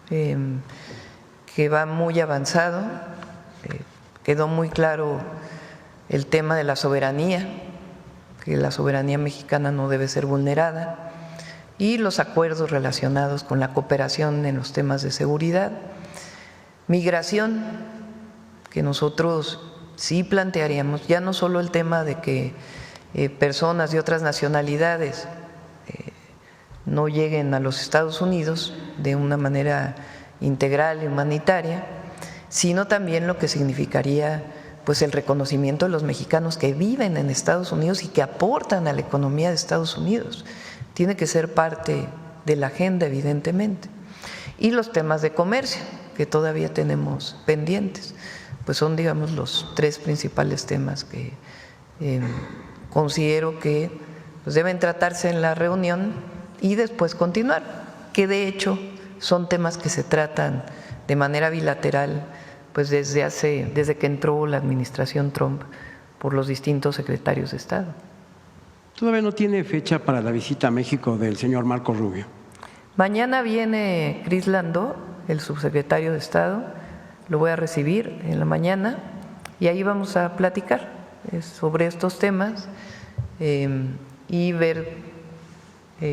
que va muy avanzado. Quedó muy claro el tema de la soberanía, que la soberanía mexicana no debe ser vulnerada, y los acuerdos relacionados con la cooperación en los temas de seguridad, migración, que nosotros sí plantearíamos, ya no solo el tema de que personas de otras nacionalidades no lleguen a los Estados Unidos de una manera integral y humanitaria, sino también lo que significaría pues el reconocimiento de los mexicanos que viven en Estados Unidos y que aportan a la economía de Estados Unidos. Tiene que ser parte de la agenda, evidentemente. Y los temas de comercio, que todavía tenemos pendientes, pues son, digamos, los 3 principales temas que considero que pues deben tratarse en la reunión y después continuar, que de hecho son temas que se tratan de manera bilateral pues desde que entró la administración Trump por los distintos secretarios de Estado. ¿Todavía no tiene fecha para la visita a México del señor Marco Rubio? Mañana viene Chris Landó el subsecretario de Estado, lo voy a recibir en la mañana y ahí vamos a platicar sobre estos temas y ver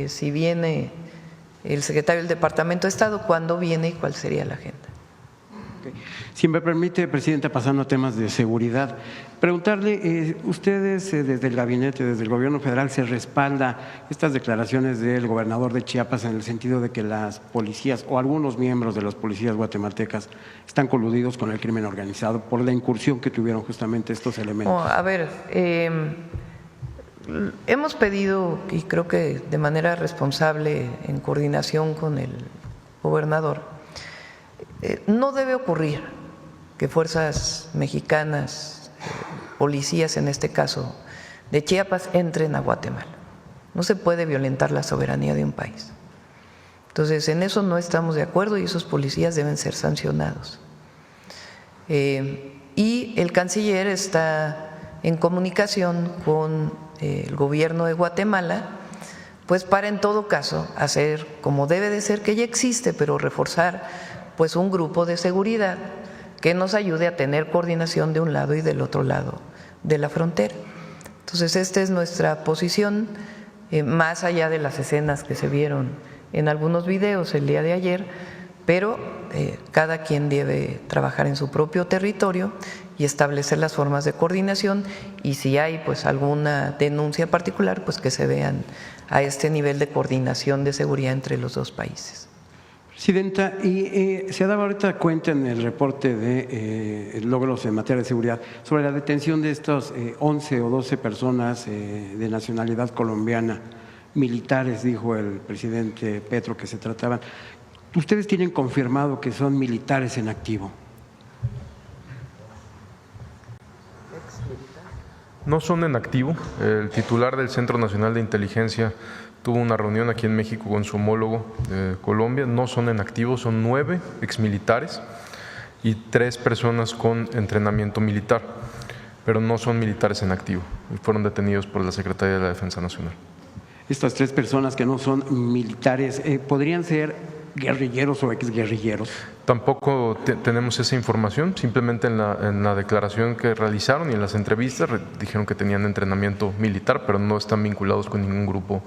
si viene el secretario del Departamento de Estado, cuándo viene y cuál sería la agenda. Si me permite, Presidenta, pasando a temas de seguridad, preguntarle, ustedes desde el gabinete, desde el gobierno federal, ¿se respalda estas declaraciones del gobernador de Chiapas en el sentido de que las policías o algunos miembros de las policías guatemaltecas están coludidos con el crimen organizado por la incursión que tuvieron justamente estos elementos? A ver, hemos pedido, y creo que de manera responsable, en coordinación con el gobernador, no debe ocurrir que fuerzas mexicanas, policías en este caso de Chiapas, entren a Guatemala. No se puede violentar la soberanía de un país. Entonces, en eso no estamos de acuerdo y esos policías deben ser sancionados. Y el canciller está en comunicación con el gobierno de Guatemala, pues para en todo caso hacer como debe de ser, que ya existe, pero reforzar pues un grupo de seguridad que nos ayude a tener coordinación de un lado y del otro lado de la frontera. Entonces, esta es nuestra posición, más allá de las escenas que se vieron en algunos videos el día de ayer, pero cada quien debe trabajar en su propio territorio y establecer las formas de coordinación, y si hay pues alguna denuncia particular, pues que se vean a este nivel de coordinación de seguridad entre los dos países. Presidenta, y se ha dado ahorita cuenta en el reporte de logros en materia de seguridad sobre la detención de estas 11 o 12 personas de nacionalidad colombiana, militares, dijo el presidente Petro que se trataban. ¿Ustedes tienen confirmado que son militares en activo? No son en activo. El titular del Centro Nacional de Inteligencia tuvo una reunión aquí en México con su homólogo de Colombia. No son en activo, son 9 exmilitares y 3 personas con entrenamiento militar, pero no son militares en activo y fueron detenidos por la Secretaría de la Defensa Nacional. Estas 3 personas que no son militares, ¿podrían ser guerrilleros o exguerrilleros? Tampoco tenemos esa información, simplemente en la declaración que realizaron y en las entrevistas dijeron que tenían entrenamiento militar, pero no están vinculados con ningún grupo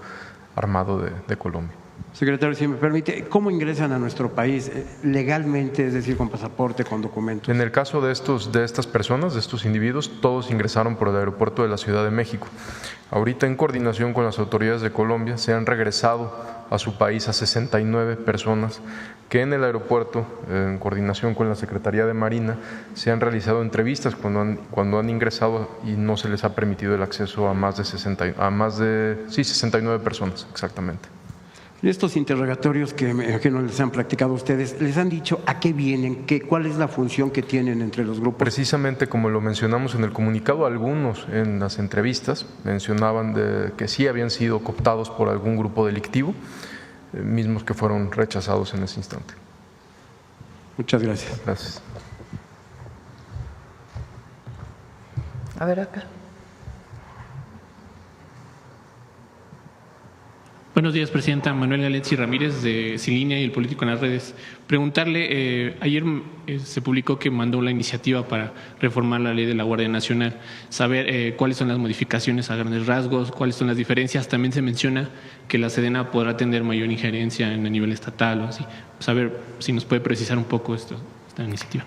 armado de Colombia. Secretario, si me permite, ¿cómo ingresan a nuestro país legalmente, es decir, con pasaporte, con documentos? En el caso de estas personas, de estos individuos, todos ingresaron por el aeropuerto de la Ciudad de México. Ahorita, en coordinación con las autoridades de Colombia, se han regresado a su país a 69 personas que en el aeropuerto, en coordinación con la Secretaría de Marina, se han realizado entrevistas cuando han ingresado y no se les ha permitido el acceso a más de 69 personas, exactamente. En estos interrogatorios que no les han practicado ustedes, ¿les han dicho a qué vienen? ¿Cuál es la función que tienen entre los grupos? Precisamente como lo mencionamos en el comunicado, algunos en las entrevistas mencionaban que sí habían sido cooptados por algún grupo delictivo, mismos que fueron rechazados en ese instante. Muchas gracias. Gracias. A ver acá. Buenos días, Presidenta. Manuel Galetzi Ramírez, de Sin Línea y el Político en las Redes. Preguntarle, ayer se publicó que mandó la iniciativa para reformar la ley de la Guardia Nacional, saber cuáles son las modificaciones a grandes rasgos, cuáles son las diferencias. También se menciona que la Sedena podrá tener mayor injerencia en el nivel estatal o así. Saber si nos puede precisar un poco esta iniciativa.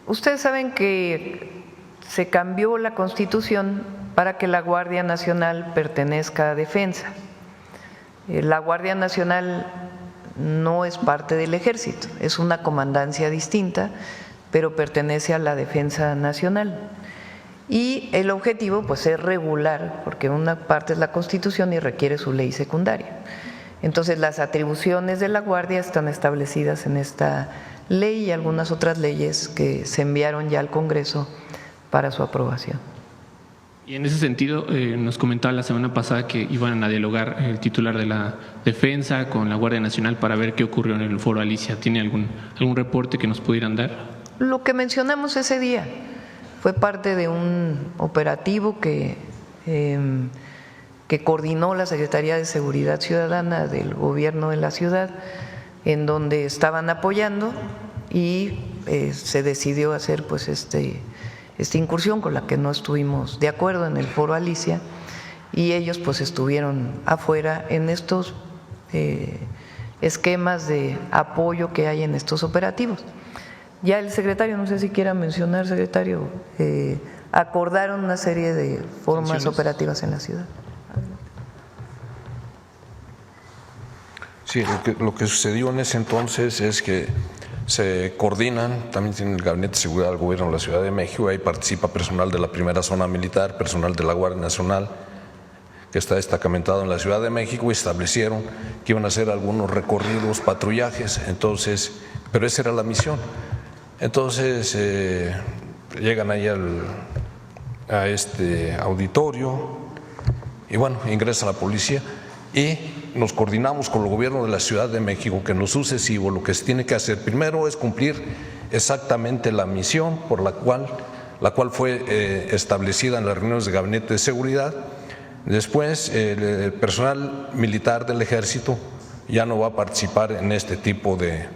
Ustedes saben que se cambió la Constitución para que la Guardia Nacional pertenezca a Defensa. La Guardia Nacional no es parte del Ejército, es una comandancia distinta, pero pertenece a la Defensa Nacional. Y el objetivo pues es regular, porque una parte es la Constitución y requiere su ley secundaria. Entonces las atribuciones de la Guardia están establecidas en esta ley y algunas otras leyes que se enviaron ya al Congreso para su aprobación. Y en ese sentido, nos comentaba la semana pasada que iban a dialogar el titular de la Defensa con la Guardia Nacional para ver qué ocurrió en el Foro Alicia. ¿Tiene algún reporte que nos pudieran dar? Lo que mencionamos ese día fue parte de un operativo que coordinó la Secretaría de Seguridad Ciudadana del Gobierno de la ciudad en donde estaban apoyando y se decidió hacer pues esta incursión con la que no estuvimos de acuerdo en el Foro Alicia, y ellos pues estuvieron afuera en estos esquemas de apoyo que hay en estos operativos. Ya el secretario, no sé si quiera mencionar, secretario, acordaron una serie de formas operativas en la ciudad. Sí, lo que sucedió en ese entonces es que se coordinan, también tiene el Gabinete de Seguridad del Gobierno de la Ciudad de México, ahí participa personal de la primera zona militar, personal de la Guardia Nacional, que está destacamentado en la Ciudad de México, y establecieron que iban a hacer algunos recorridos, patrullajes, entonces, pero esa era la misión. Entonces llegan ahí a este auditorio y bueno, ingresa la policía y nos coordinamos con el gobierno de la Ciudad de México que en lo sucesivo lo que se tiene que hacer primero es cumplir exactamente la misión por la cual fue establecida en las reuniones de Gabinete de Seguridad. Después el personal militar del Ejército ya no va a participar en este tipo de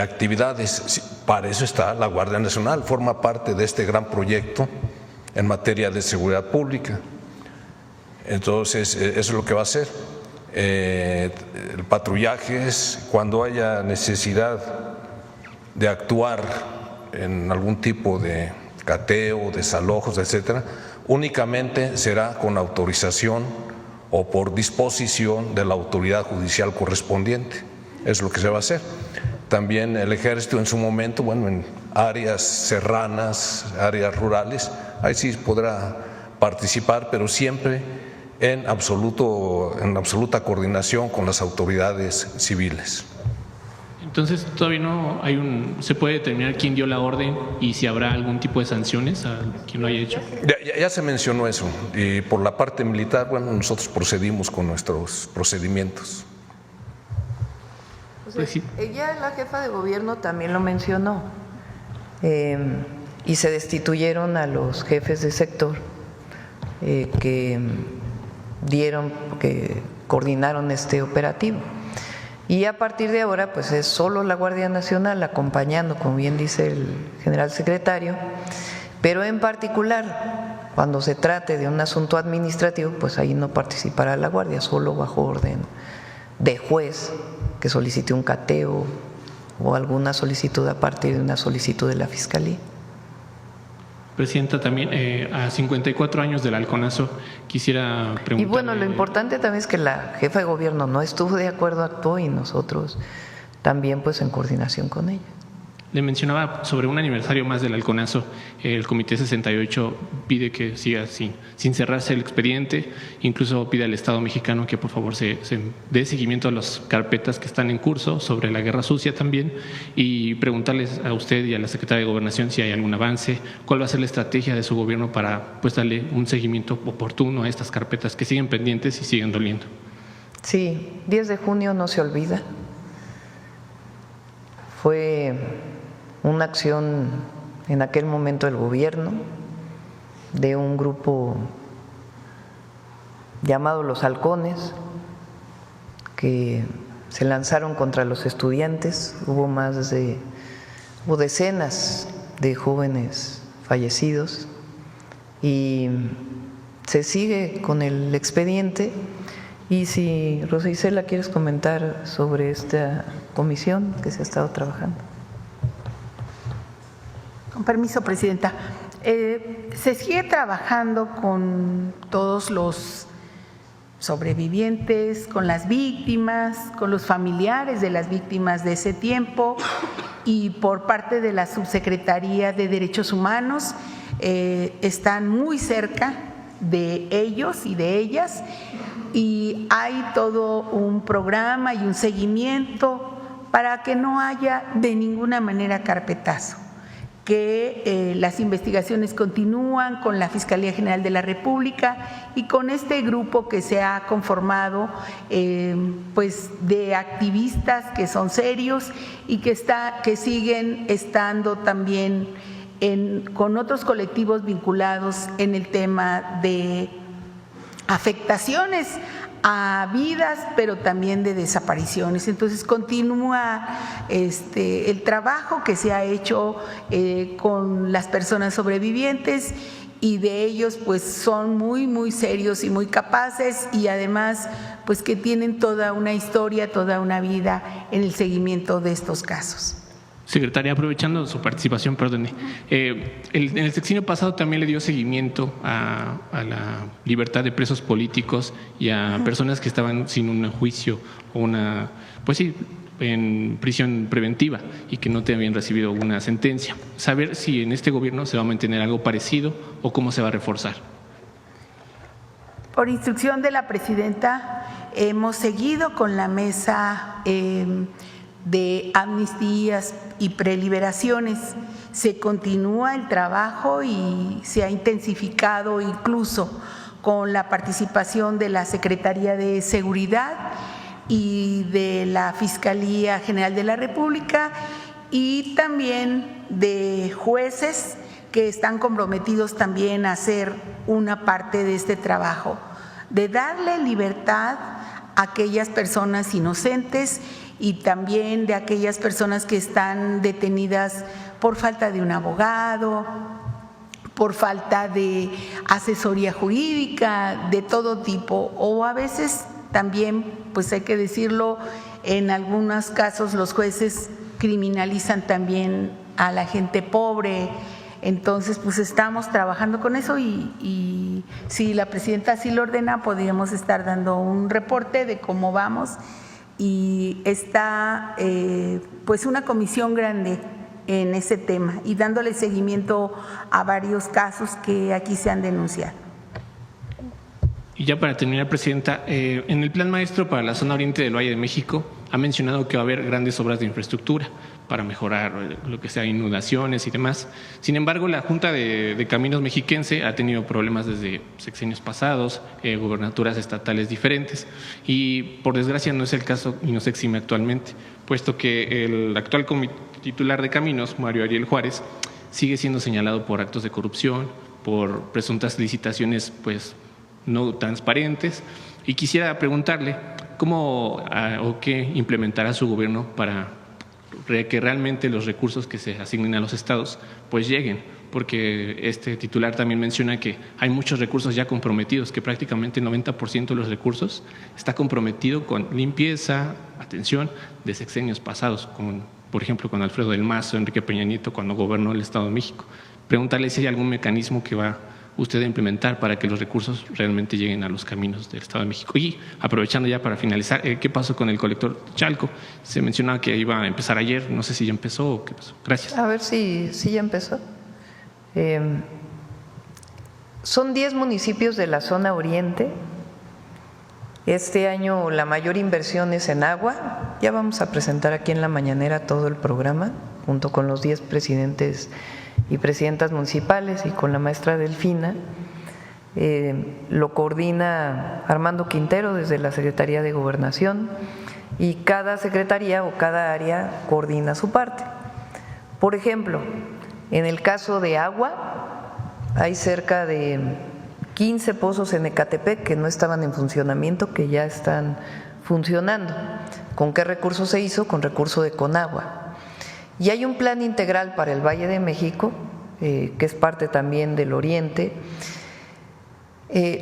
actividades. Para eso está la Guardia Nacional, forma parte de este gran proyecto en materia de seguridad pública. Entonces, eso es lo que va a hacer. Patrullajes, cuando haya necesidad de actuar en algún tipo de cateo, desalojos, etcétera, únicamente será con autorización o por disposición de la autoridad judicial correspondiente. Es lo que se va a hacer. También el Ejército en su momento, bueno, en áreas serranas, áreas rurales, ahí sí podrá participar, pero siempre en absoluta coordinación con las autoridades civiles. Entonces, todavía no se puede determinar quién dio la orden y si habrá algún tipo de sanciones a quien lo haya hecho. Ya se mencionó eso, y por la parte militar, bueno, nosotros procedimos con nuestros procedimientos. Pues sí. Ya la jefa de gobierno también lo mencionó, y se destituyeron a los jefes de sector que coordinaron este operativo. Y a partir de ahora, pues es solo la Guardia Nacional acompañando, como bien dice el general secretario, pero en particular, cuando se trate de un asunto administrativo, pues ahí no participará la Guardia, solo bajo orden de juez que solicite un cateo o alguna solicitud a partir de una solicitud de la Fiscalía. Presidenta, también a 54 años del halconazo quisiera preguntarle… Y bueno, lo importante también es que la jefa de gobierno no estuvo de acuerdo, actuó, y nosotros también pues en coordinación con ella. Le mencionaba sobre un aniversario más del halconazo, el Comité 68 pide que siga sin cerrarse el expediente, incluso pide al Estado mexicano que por favor se dé seguimiento a las carpetas que están en curso sobre la guerra sucia también, y preguntarles a usted y a la Secretaria de Gobernación si hay algún avance, cuál va a ser la estrategia de su gobierno para pues darle un seguimiento oportuno a estas carpetas que siguen pendientes y siguen doliendo. Sí, 10 de junio no se olvida. Fue una acción en aquel momento del gobierno de un grupo llamado Los Halcones, que se lanzaron contra los estudiantes. Hubo decenas de jóvenes fallecidos y se sigue con el expediente. Y si, Rosa Isela, ¿quieres comentar sobre esta comisión que se ha estado trabajando? Con permiso, Presidenta. Se sigue trabajando con todos los sobrevivientes, con las víctimas, con los familiares de las víctimas de ese tiempo, y por parte de la Subsecretaría de Derechos Humanos están muy cerca de ellos y de ellas, y hay todo un programa y un seguimiento para que no haya de ninguna manera carpetazo, que las investigaciones continúan con la Fiscalía General de la República y con este grupo que se ha conformado pues de activistas que son serios y que siguen estando también con otros colectivos vinculados en el tema de afectaciones a vidas, pero también de desapariciones. Entonces continúa el trabajo que se ha hecho con las personas sobrevivientes, y de ellos pues son muy serios y muy capaces, y además pues que tienen toda una historia, toda una vida en el seguimiento de estos casos. Secretaria, aprovechando su participación, perdone, en el sexenio pasado también le dio seguimiento a la libertad de presos políticos y a personas que estaban sin un juicio o en prisión preventiva y que no te habían recibido una sentencia. Saber si en este gobierno se va a mantener algo parecido o cómo se va a reforzar. Por instrucción de la presidenta, hemos seguido con la mesa de amnistías y preliberaciones. Se continúa el trabajo y se ha intensificado incluso con la participación de la Secretaría de Seguridad y de la Fiscalía General de la República, y también de jueces que están comprometidos también a hacer una parte de este trabajo, de darle libertad a aquellas personas inocentes y también de aquellas personas que están detenidas por falta de un abogado, por falta de asesoría jurídica de todo tipo, o a veces también, pues hay que decirlo, en algunos casos los jueces criminalizan también a la gente pobre. Entonces, pues estamos trabajando con eso, y si la presidenta así lo ordena, podríamos estar dando un reporte de cómo vamos, y está pues una comisión grande en ese tema y dándole seguimiento a varios casos que aquí se han denunciado. Y ya para terminar, presidenta, en el Plan Maestro para la zona oriente del Valle de México ha mencionado que va a haber grandes obras de infraestructura para mejorar lo que sea inundaciones y demás. Sin embargo, la Junta de Caminos Mexiquense ha tenido problemas desde sexenios pasados, gubernaturas estatales diferentes, y por desgracia no es el caso y no se exime actualmente, puesto que el actual titular de Caminos, Mario Ariel Juárez, sigue siendo señalado por actos de corrupción, por presuntas licitaciones pues no transparentes, y quisiera preguntarle cómo o qué implementará su gobierno para que realmente los recursos que se asignen a los estados pues lleguen, porque este titular también menciona que hay muchos recursos ya comprometidos, que prácticamente el 90% de los recursos está comprometido con limpieza, atención de sexenios pasados, como por ejemplo con Alfredo del Mazo, Enrique Peña Nieto cuando gobernó el Estado de México. Preguntarle si hay algún mecanismo que va usted a implementar para que los recursos realmente lleguen a los caminos del Estado de México. Y aprovechando ya para finalizar, ¿qué pasó con el colector Chalco? Se mencionaba que iba a empezar ayer, no sé si ya empezó o qué pasó. Gracias. A ver si ya empezó. Son 10 municipios de la zona oriente. Este año la mayor inversión es en agua. Ya vamos a presentar aquí en la mañanera todo el programa, junto con los 10 presidentes y presidentas municipales y con la maestra Delfina. Lo coordina Armando Quintero desde la Secretaría de Gobernación, y cada secretaría o cada área coordina su parte. Por ejemplo, en el caso de agua, hay cerca de 15 pozos en Ecatepec que no estaban en funcionamiento, que ya están funcionando. ¿Con qué recurso se hizo? Con recurso de Conagua. Y hay un plan integral para el Valle de México, que es parte también del Oriente.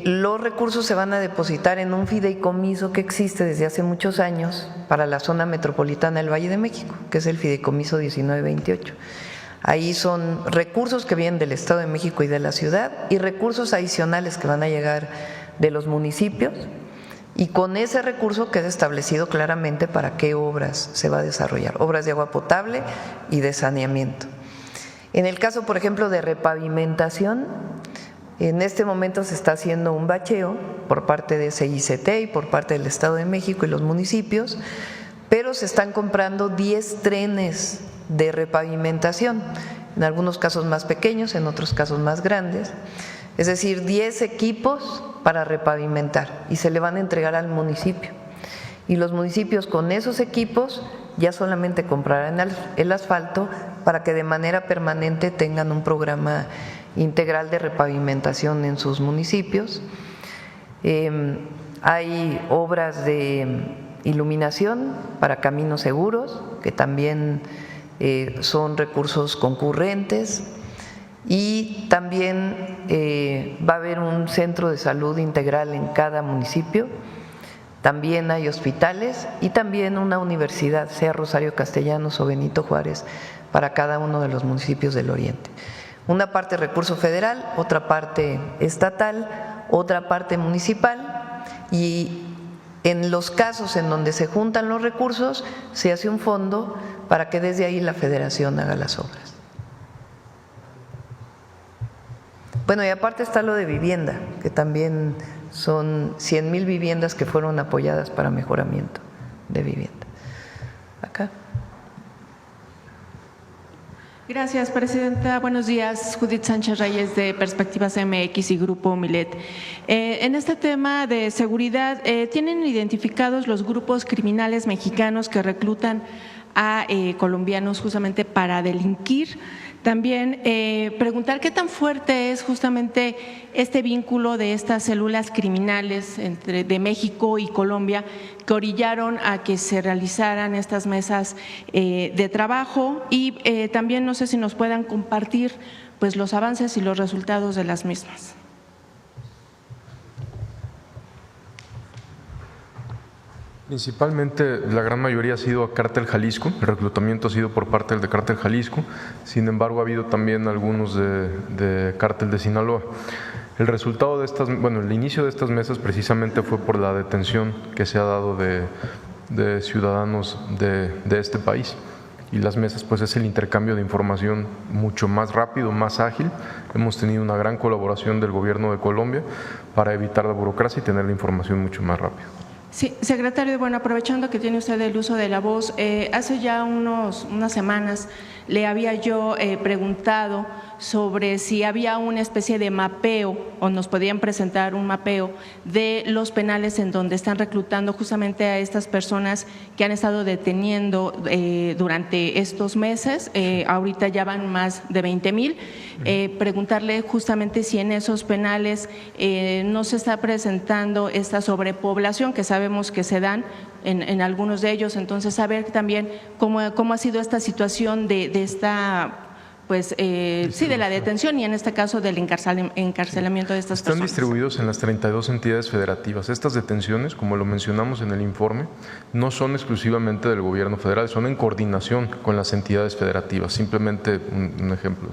Los recursos se van a depositar en un fideicomiso que existe desde hace muchos años para la zona metropolitana del Valle de México, que es el fideicomiso 1928. Ahí son recursos que vienen del Estado de México y de la ciudad, y recursos adicionales que van a llegar de los municipios, y con ese recurso queda establecido claramente para qué obras se va a desarrollar, obras de agua potable y de saneamiento. En el caso, por ejemplo, de repavimentación, en este momento se está haciendo un bacheo por parte de CICT y por parte del Estado de México y los municipios, pero se están comprando 10 trenes de repavimentación, en algunos casos más pequeños, en otros casos más grandes, es decir, 10 equipos para repavimentar, y se le van a entregar al municipio. Y los municipios con esos equipos ya solamente comprarán el asfalto para que de manera permanente tengan un programa integral de repavimentación en sus municipios. Hay obras de iluminación para caminos seguros, que también son recursos concurrentes, y también va a haber un centro de salud integral en cada municipio. También hay hospitales y también una universidad, sea Rosario Castellanos o Benito Juárez, para cada uno de los municipios del Oriente. Una parte recurso federal, otra parte estatal, otra parte municipal, y en los casos en donde se juntan los recursos se hace un fondo para que desde ahí la federación haga las obras. Bueno, y aparte está lo de vivienda, que también son 100,000 viviendas que fueron apoyadas para mejoramiento de vivienda. Acá. Gracias, presidenta. Buenos días. Judith Sánchez Reyes, de Perspectivas MX y Grupo Milet. En este tema de seguridad, ¿tienen identificados los grupos criminales mexicanos que reclutan a colombianos justamente para delinquir? También preguntar qué tan fuerte es justamente este vínculo de estas células criminales de México y Colombia que orillaron a que se realizaran estas mesas de trabajo, y también no sé si nos puedan compartir pues los avances y los resultados de las mismas. Principalmente, la gran mayoría ha sido Cártel Jalisco, el reclutamiento ha sido por parte del de Cártel Jalisco, sin embargo ha habido también algunos de Cártel de Sinaloa. El resultado de el inicio de estas mesas precisamente fue por la detención que se ha dado de ciudadanos de este país, y las mesas pues es el intercambio de información mucho más rápido, más ágil. Hemos tenido una gran colaboración del gobierno de Colombia para evitar la burocracia y tener la información mucho más rápido. Sí, secretario, bueno, aprovechando que tiene usted el uso de la voz, hace ya unas semanas le había yo preguntado sobre si había una especie de mapeo o nos podían presentar un mapeo de los penales en donde están reclutando justamente a estas personas que han estado deteniendo durante estos meses. Ahorita ya van más de 20,000. Preguntarle justamente si en esos penales no se está presentando esta sobrepoblación que sabemos que se dan en algunos de ellos. Entonces, saber también cómo ha sido esta situación de esta, pues, sí, de la detención y en este caso del encarcelamiento de estas personas. Están distribuidos en las 32 entidades federativas. Estas detenciones, como lo mencionamos en el informe, no son exclusivamente del gobierno federal, son en coordinación con las entidades federativas. Simplemente un ejemplo,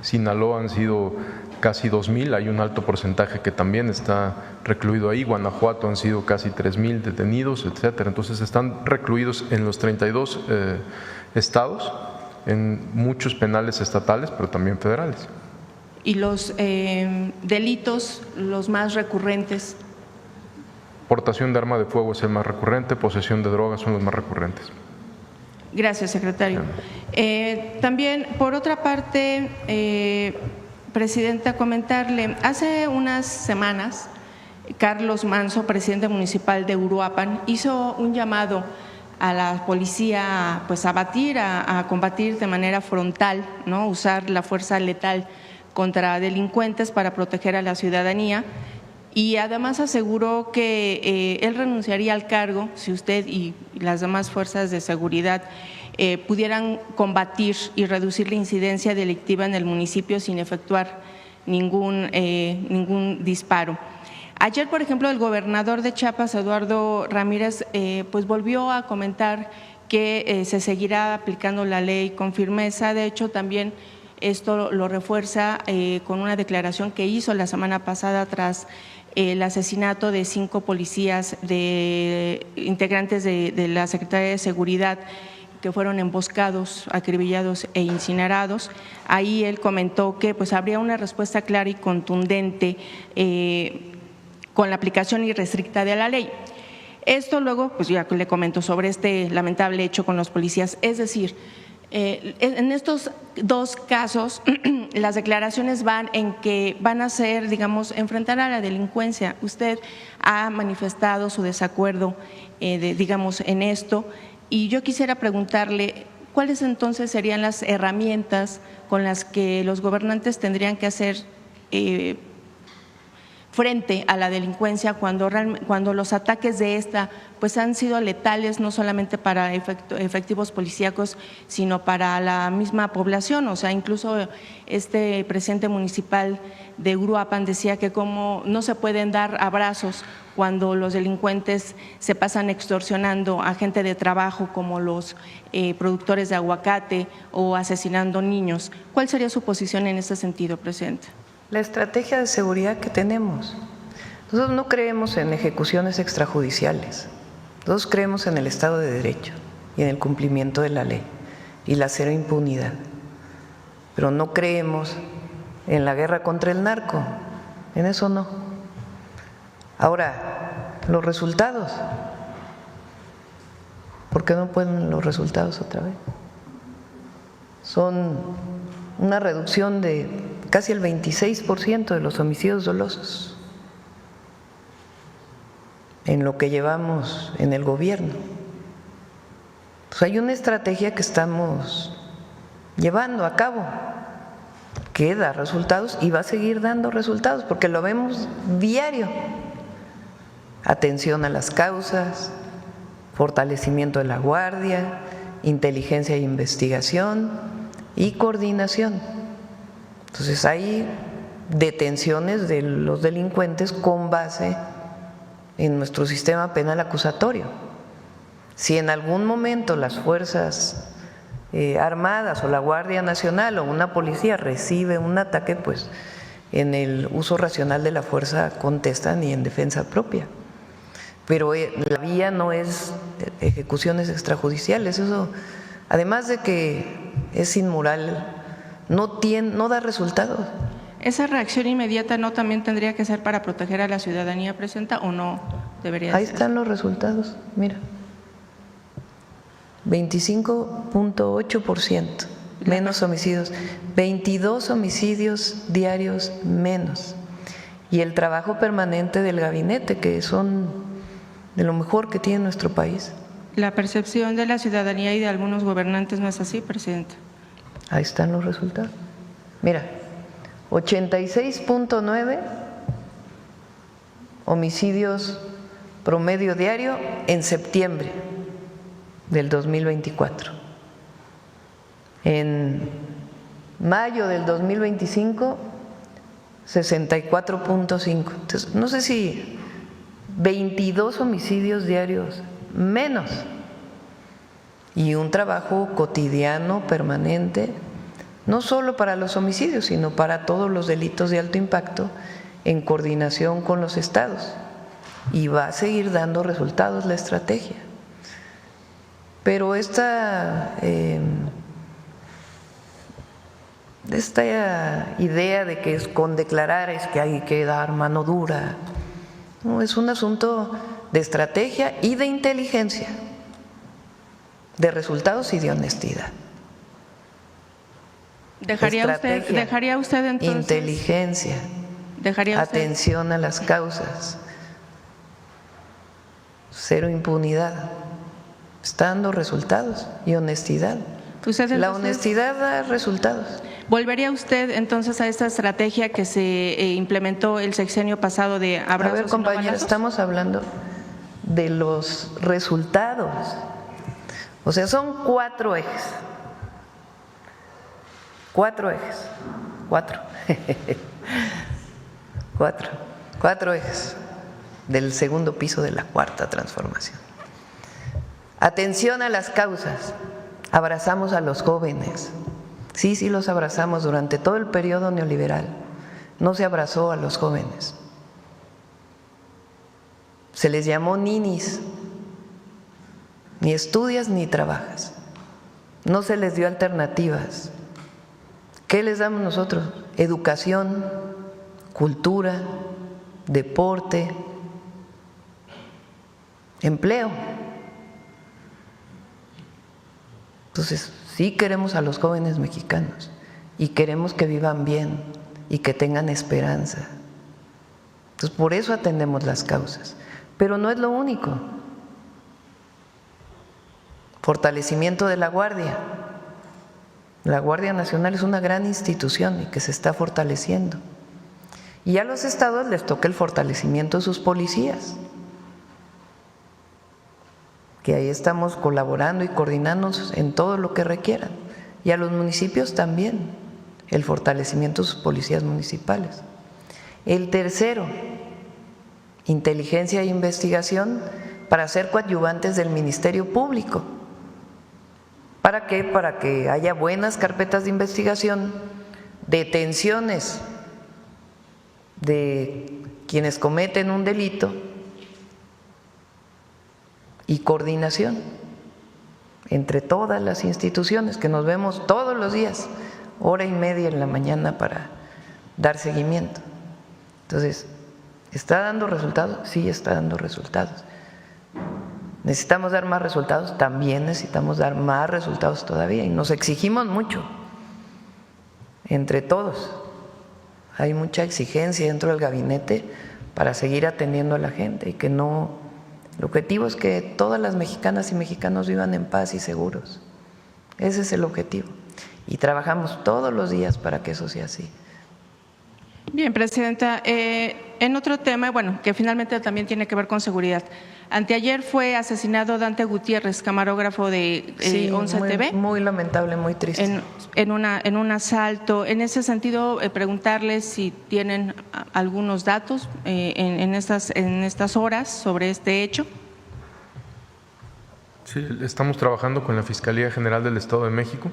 Sinaloa han sido casi 2,000, hay un alto porcentaje que también está recluido ahí. Guanajuato han sido casi 3,000 detenidos, etcétera. Entonces están recluidos en los 32 estados, en muchos penales estatales, pero también federales. ¿Y los delitos, los más recurrentes? Portación de arma de fuego es el más recurrente, posesión de drogas son los más recurrentes. Gracias, secretario. También, por otra parte, presidenta, comentarle, hace unas semanas, Carlos Manso, presidente municipal de Uruapan, hizo un llamado a la policía pues a combatir de manera frontal, ¿no? Usar la fuerza letal contra delincuentes para proteger a la ciudadanía, y además aseguró que él renunciaría al cargo si usted y las demás fuerzas de seguridad pudieran combatir y reducir la incidencia delictiva en el municipio sin efectuar ningún disparo. Ayer, por ejemplo, el gobernador de Chiapas, Eduardo Ramírez, pues volvió a comentar que se seguirá aplicando la ley con firmeza. De hecho, también esto lo refuerza con una declaración que hizo la semana pasada tras el asesinato de 5 policías integrantes de la Secretaría de Seguridad que fueron emboscados, acribillados e incinerados. Ahí él comentó que pues habría una respuesta clara y contundente con la aplicación irrestricta de la ley. Esto luego, pues ya le comento sobre este lamentable hecho con los policías. Es decir, en estos dos casos, las declaraciones van en que van a ser, digamos, enfrentar a la delincuencia. Usted ha manifestado su desacuerdo, digamos, en esto, y yo quisiera preguntarle cuáles entonces serían las herramientas con las que los gobernantes tendrían que hacer frente a la delincuencia cuando los ataques de esta pues han sido letales no solamente para efectivos policíacos, sino para la misma población. O sea, incluso este presidente municipal de Uruapan decía que como no se pueden dar abrazos cuando los delincuentes se pasan extorsionando a gente de trabajo como los productores de aguacate o asesinando niños. ¿Cuál sería su posición en ese sentido, presidente? La estrategia de seguridad que tenemos. Nosotros no creemos en ejecuciones extrajudiciales. Nosotros creemos en el Estado de Derecho y en el cumplimiento de la ley y la cero impunidad. Pero no creemos en la guerra contra el narco. En eso no. Ahora, los resultados. ¿Por qué no pueden los resultados otra vez? Son una reducción de casi el 26% de los homicidios dolosos en lo que llevamos en el gobierno. Pues hay una estrategia que estamos llevando a cabo que da resultados y va a seguir dando resultados porque lo vemos diario. Atención a las causas, fortalecimiento de la guardia, inteligencia e investigación y coordinación. Entonces hay detenciones de los delincuentes con base en nuestro sistema penal acusatorio. Si en algún momento las Fuerzas Armadas o la Guardia Nacional o una policía recibe un ataque, pues en el uso racional de la fuerza contestan y en defensa propia. Pero la vía no es ejecuciones extrajudiciales, eso además de que es inmoral, no da resultados. ¿Esa reacción inmediata no también tendría que ser para proteger a la ciudadanía, presidenta, o no debería ser? Ahí están los resultados, mira. 25.8% menos homicidios, 22 homicidios diarios menos. Y el trabajo permanente del gabinete, que son de lo mejor que tiene nuestro país. La percepción de la ciudadanía y de algunos gobernantes no es así, presidenta. Ahí están los resultados. Mira, 86.9 homicidios promedio diario en septiembre del 2024. En mayo del 2025, 64.5. Entonces, no sé si 22 homicidios diarios menos y un trabajo cotidiano, permanente, no solo para los homicidios, sino para todos los delitos de alto impacto en coordinación con los estados. Y va a seguir dando resultados la estrategia. Pero esta idea de que con declarar es que hay que dar mano dura, no, es un asunto de estrategia y de inteligencia, de resultados y de honestidad. ¿Dejaría usted entonces? Inteligencia, atención a las causas, cero impunidad, está dando resultados y honestidad. La honestidad da resultados. ¿Volvería usted entonces a esta estrategia que se implementó el sexenio pasado de abrazos? A ver, compañera, estamos hablando de los resultados. O sea, son 4 ejes. 4 ejes. 4 ejes del segundo piso de la cuarta transformación. Atención a las causas. Abrazamos a los jóvenes. Sí, los abrazamos durante todo el periodo neoliberal. No se abrazó a los jóvenes. Se les llamó ninis. Ni estudias ni trabajas. No se les dio alternativas. ¿Qué les damos nosotros? Educación, cultura, deporte, empleo. Entonces, sí queremos a los jóvenes mexicanos y queremos que vivan bien y que tengan esperanza. Entonces, por eso atendemos las causas. Pero no es lo único. Fortalecimiento de la Guardia. La Guardia Nacional es una gran institución y que se está fortaleciendo. Y a los estados les toca el fortalecimiento de sus policías, que ahí estamos colaborando y coordinándonos en todo lo que requieran. Y a los municipios también, el fortalecimiento de sus policías municipales. El tercero, inteligencia e investigación para ser coadyuvantes del Ministerio Público. ¿Para qué? Para que haya buenas carpetas de investigación, detenciones de quienes cometen un delito y coordinación entre todas las instituciones que nos vemos todos los días, hora y media en la mañana para dar seguimiento. Entonces, ¿está dando resultados? Sí, está dando resultados. ¿Necesitamos dar más resultados? También necesitamos dar más resultados todavía y nos exigimos mucho entre todos. Hay mucha exigencia dentro del gabinete para seguir atendiendo a la gente y que no… El objetivo es que todas las mexicanas y mexicanos vivan en paz y seguros. Ese es el objetivo. Y trabajamos todos los días para que eso sea así. Bien, Presidenta. En otro tema, bueno, que finalmente también tiene que ver con seguridad. Anteayer fue asesinado Dante Gutiérrez, camarógrafo de 11 TV. Muy lamentable, muy triste. En un asalto. En ese sentido, preguntarles si tienen algunos datos en estas horas sobre este hecho. Sí, estamos trabajando con la Fiscalía General del Estado de México.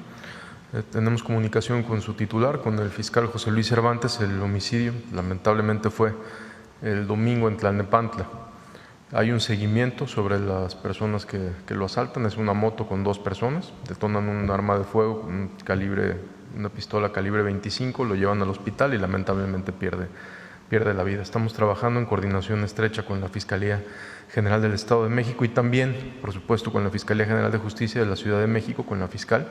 Tenemos comunicación con su titular, con el fiscal José Luis Cervantes. El homicidio lamentablemente fue el domingo en Tlalnepantla. Hay un seguimiento sobre las personas que lo asaltan. Es una moto con 2 personas, detonan un arma de fuego, una pistola calibre 25, lo llevan al hospital y lamentablemente pierde la vida. Estamos trabajando en coordinación estrecha con la Fiscalía General del Estado de México y también, por supuesto, con la Fiscalía General de Justicia de la Ciudad de México, con la fiscal,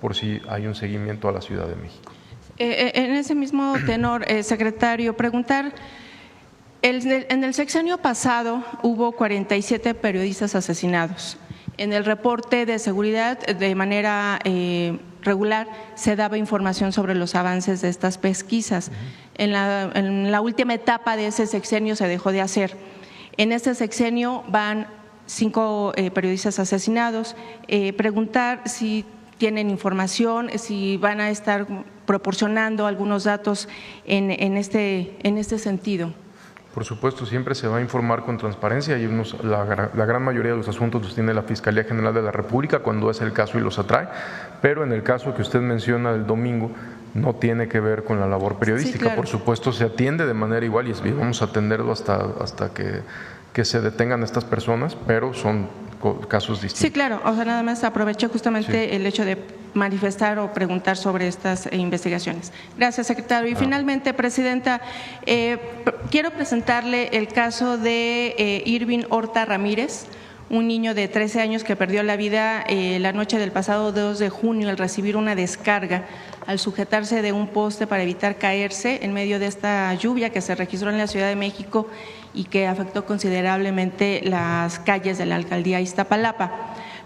por si hay un seguimiento a la Ciudad de México. En ese mismo tenor, secretario, preguntar… En el sexenio pasado hubo 47 periodistas asesinados. En el reporte de seguridad, de manera regular, se daba información sobre los avances de estas pesquisas. En la última etapa de ese sexenio se dejó de hacer. En este sexenio van 5 periodistas asesinados. Preguntar si tienen información, si van a estar proporcionando algunos datos en este sentido. Por supuesto, siempre se va a informar con transparencia y la gran mayoría de los asuntos los tiene la Fiscalía General de la República cuando es el caso y los atrae, pero en el caso que usted menciona del domingo no tiene que ver con la labor periodística. Sí, claro. Por supuesto, se atiende de manera igual y vamos a atenderlo hasta que se detengan estas personas, pero son casos distintos. Sí, claro. O sea, nada más aproveché justamente el hecho de manifestar o preguntar sobre estas investigaciones. Gracias, secretario. Y finalmente, Presidenta, quiero presentarle el caso de Irving Horta Ramírez, un niño de 13 años que perdió la vida la noche del pasado 2 de junio al recibir una descarga al sujetarse de un poste para evitar caerse en medio de esta lluvia que se registró en la Ciudad de México y que afectó considerablemente las calles de la alcaldía Iztapalapa.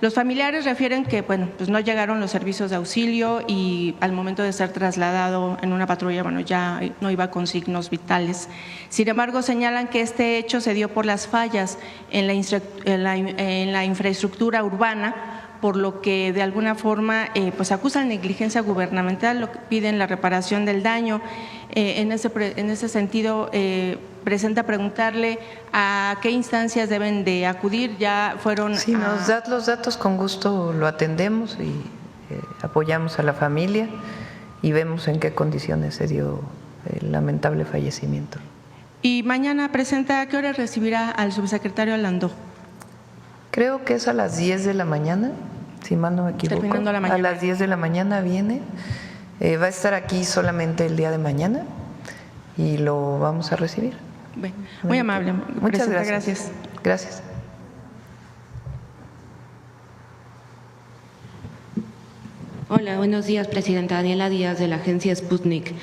Los familiares refieren que pues no llegaron los servicios de auxilio y al momento de ser trasladado en una patrulla, ya no iba con signos vitales. Sin embargo, señalan que este hecho se dio por las fallas en la infraestructura urbana, por lo que de alguna forma pues acusan negligencia gubernamental, lo que piden la reparación del daño. En ese sentido, presenta preguntarle a qué instancias deben de acudir. Ya fueron… Si nos das los datos, con gusto lo atendemos y apoyamos a la familia y vemos en qué condiciones se dio el lamentable fallecimiento. Y mañana, presenta, ¿a qué hora recibirá al subsecretario Landó? Creo que es a las 10 de la mañana, si mal no me equivoco. Terminando la mañana. A las 10 de la mañana viene. Va a estar aquí solamente el día de mañana y lo vamos a recibir. Bien, muy amable. Muchas gracias. Gracias. Hola, buenos días, Presidenta. Daniela Díaz, de la agencia Sputnik.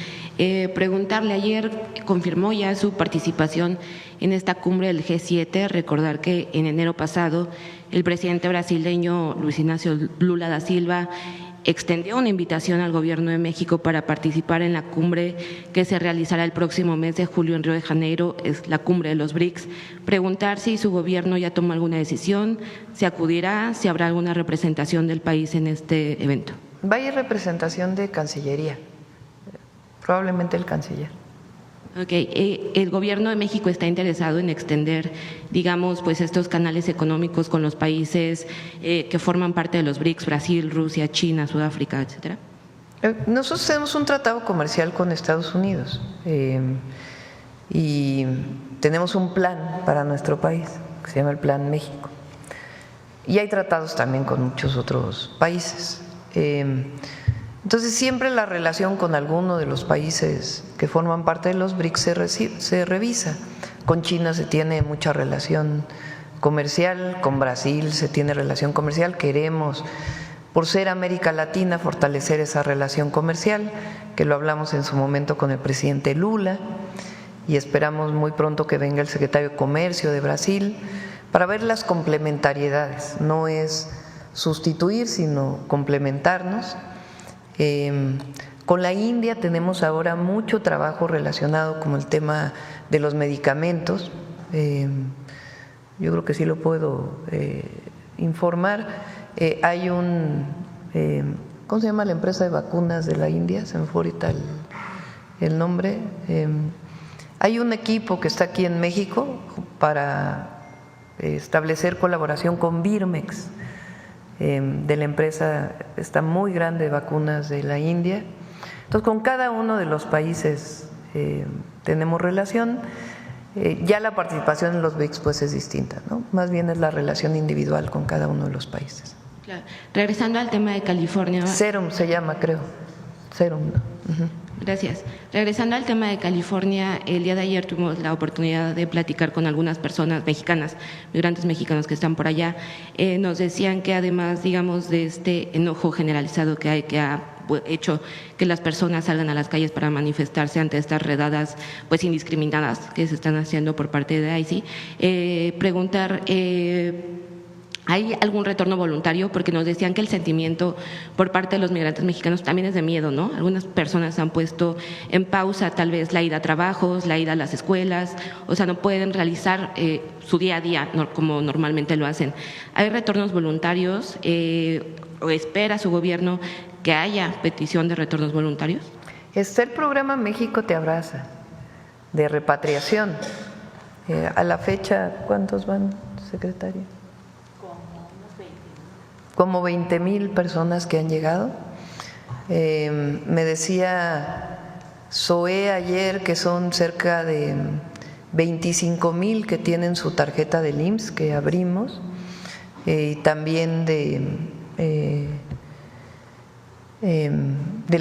Preguntarle, ayer confirmó ya su participación en esta cumbre del G7. Recordar que en enero pasado el presidente brasileño Luis Ignacio Lula da Silva extendió una invitación al Gobierno de México para participar en la cumbre que se realizará el próximo mes de julio en Río de Janeiro, es la cumbre de los BRICS. Preguntar si su gobierno ya tomó alguna decisión, si acudirá, si habrá alguna representación del país en este evento. Va a ir representación de Cancillería, probablemente el canciller. Ok, el Gobierno de México está interesado en extender, digamos, pues estos canales económicos con los países que forman parte de los BRICS, Brasil, Rusia, China, Sudáfrica, etcétera. Nosotros tenemos un tratado comercial con Estados Unidos y tenemos un plan para nuestro país que se llama el Plan México. Y hay tratados también con muchos otros países. Entonces siempre la relación con alguno de los países que forman parte de los BRICS se revisa. Con China se tiene mucha relación comercial, con Brasil se tiene relación comercial. Queremos, por ser América Latina, fortalecer esa relación comercial, que lo hablamos en su momento con el presidente Lula, y esperamos muy pronto que venga el secretario de Comercio de Brasil para ver las complementariedades. No es sustituir, sino complementarnos. Con la India tenemos ahora mucho trabajo relacionado con el tema de los medicamentos. Yo creo que sí lo puedo informar. Hay ¿cómo se llama la empresa de vacunas de la India? Se me fue ahorita el nombre. Hay un equipo que está aquí en México para establecer colaboración con Birmex, de la empresa está muy grande de vacunas de la India. Entonces, con cada uno de los países tenemos relación. Ya la participación en los BRICS pues es distinta, ¿no? Más bien es la relación individual con cada uno de los países. Claro. Regresando al tema de California. Serum se llama, creo. Serum, ¿no? Gracias. Regresando al tema de California, el día de ayer tuvimos la oportunidad de platicar con algunas personas mexicanas, migrantes mexicanos que están por allá. Nos decían que además, digamos, de este enojo generalizado que hay, que ha hecho que las personas salgan a las calles para manifestarse ante estas redadas pues indiscriminadas que se están haciendo por parte de ICI, preguntar… ¿hay algún retorno voluntario? Porque nos decían que el sentimiento por parte de los migrantes mexicanos también es de miedo, ¿no? Algunas personas han puesto en pausa tal vez la ida a trabajos, la ida a las escuelas, o sea, no pueden realizar su día a día como normalmente lo hacen. ¿Hay retornos voluntarios o espera su gobierno que haya petición de retornos voluntarios? Está el programa México Te Abraza, de repatriación. A la fecha, ¿cuántos van, secretaria? Como 20,000 personas que han llegado. Me decía Zoé ayer que son cerca de 25,000 que tienen su tarjeta del IMSS que abrimos, y también del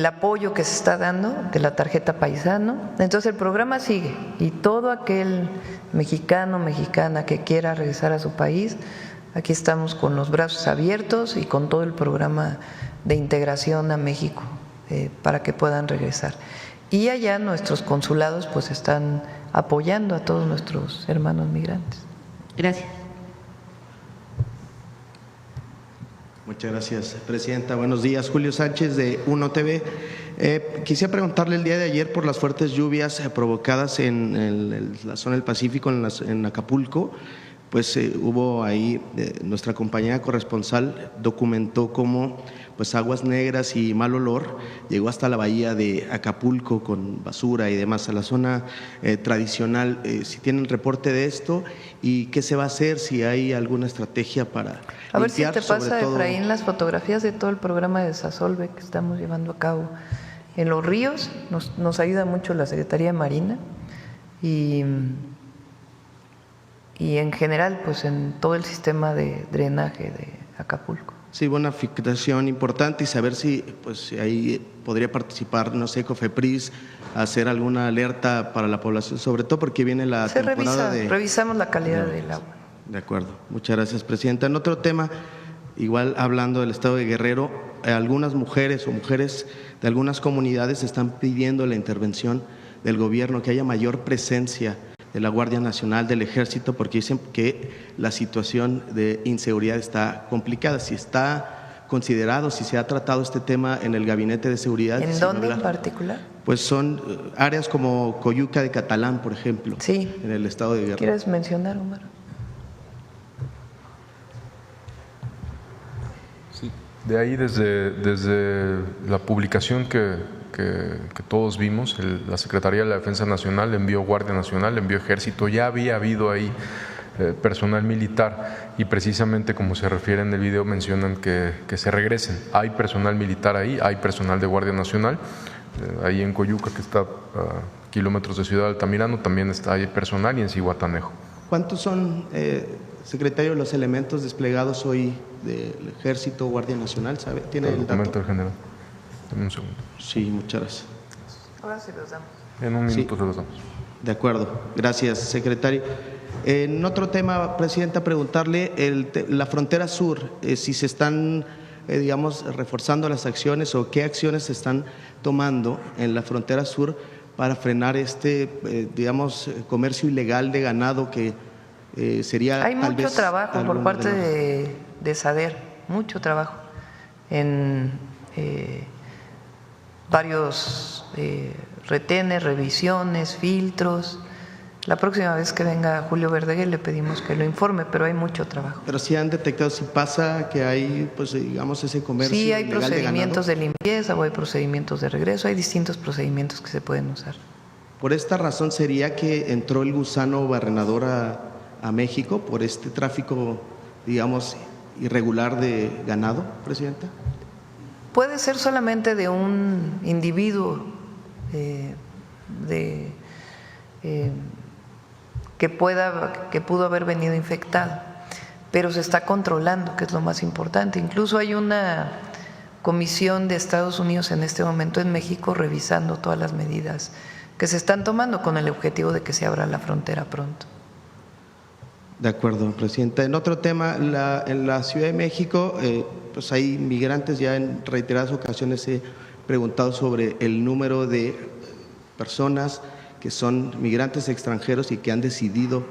apoyo que se está dando de la tarjeta paisano. Entonces el programa sigue y todo aquel mexicano, mexicana que quiera regresar a su país, aquí estamos con los brazos abiertos y con todo el programa de integración a México para que puedan regresar. Y allá nuestros consulados pues están apoyando a todos nuestros hermanos migrantes. Gracias. Muchas gracias, Presidenta. Buenos días. Julio Sánchez de Uno TV. Quisiera preguntarle el día de ayer por las fuertes lluvias provocadas en la zona del Pacífico, en Acapulco. Pues hubo ahí, nuestra compañera corresponsal documentó cómo pues aguas negras y mal olor llegó hasta la bahía de Acapulco con basura y demás, a la zona tradicional. Si tienen reporte de esto y qué se va a hacer, si hay alguna estrategia para a ver si limpiar, te pasa, todo… Efraín, las fotografías de todo el programa de Desasolve que estamos llevando a cabo en los ríos. Nos ayuda mucho la Secretaría de Marina y en general pues en todo el sistema de drenaje de Acapulco. Sí, una afectación importante y saber si pues ahí podría participar, no sé, COFEPRIS, hacer alguna alerta para la población, sobre todo porque viene la temporada revisamos la calidad del agua. De acuerdo, muchas gracias, Presidenta. En otro tema, igual hablando del estado de Guerrero, algunas mujeres o mujeres de algunas comunidades están pidiendo la intervención del gobierno, que haya mayor presencia de la Guardia Nacional, del Ejército, porque dicen que la situación de inseguridad está complicada. Si está considerado, si se ha tratado este tema en el Gabinete de Seguridad. ¿En dónde en particular? Pues son áreas como Coyuca de Catalán, por ejemplo, en el estado de Guerrero. ¿Quieres mencionar, Omar? Sí, de ahí desde la publicación que todos vimos, la Secretaría de la Defensa Nacional envió Guardia Nacional, envió Ejército, ya había habido ahí personal militar y precisamente como se refiere en el video mencionan que se regresen. Hay personal militar ahí, hay personal de Guardia Nacional, ahí en Coyuca, que está a kilómetros de Ciudad Altamirano, también está ahí personal, y en Zihuatanejo. ¿Cuántos son, secretario, los elementos desplegados hoy del Ejército, Guardia Nacional? ¿Sabe? ¿Tiene el dato? General. Dame un segundo. Sí, muchas gracias. Ahora sí los damos. En un minuto se los damos. De acuerdo. Gracias, secretario. En otro tema, Presidenta, preguntarle la frontera sur, si se están, digamos, reforzando las acciones o qué acciones se están tomando en la frontera sur para frenar digamos, comercio ilegal de ganado que sería Hay tal mucho vez trabajo por parte de SADER, mucho trabajo en varios retenes, revisiones, filtros. La próxima vez que venga Julio Verdeguer le pedimos que lo informe, pero hay mucho trabajo. Pero sí han detectado, si pasa que hay, pues digamos, ese comercio sí, hay ilegal procedimientos de limpieza o hay procedimientos de regreso, hay distintos procedimientos que se pueden usar. Por esta razón sería que entró el gusano barrenador a México por este tráfico, digamos, irregular de ganado, Presidenta. Puede ser solamente de un individuo que pudo haber venido infectado, pero se está controlando, que es lo más importante. Incluso hay una comisión de Estados Unidos en este momento en México revisando todas las medidas que se están tomando con el objetivo de que se abra la frontera pronto. De acuerdo, Presidenta. En otro tema, en la Ciudad de México, pues hay migrantes, ya en reiteradas ocasiones he preguntado sobre el número de personas que son migrantes extranjeros y que han decidido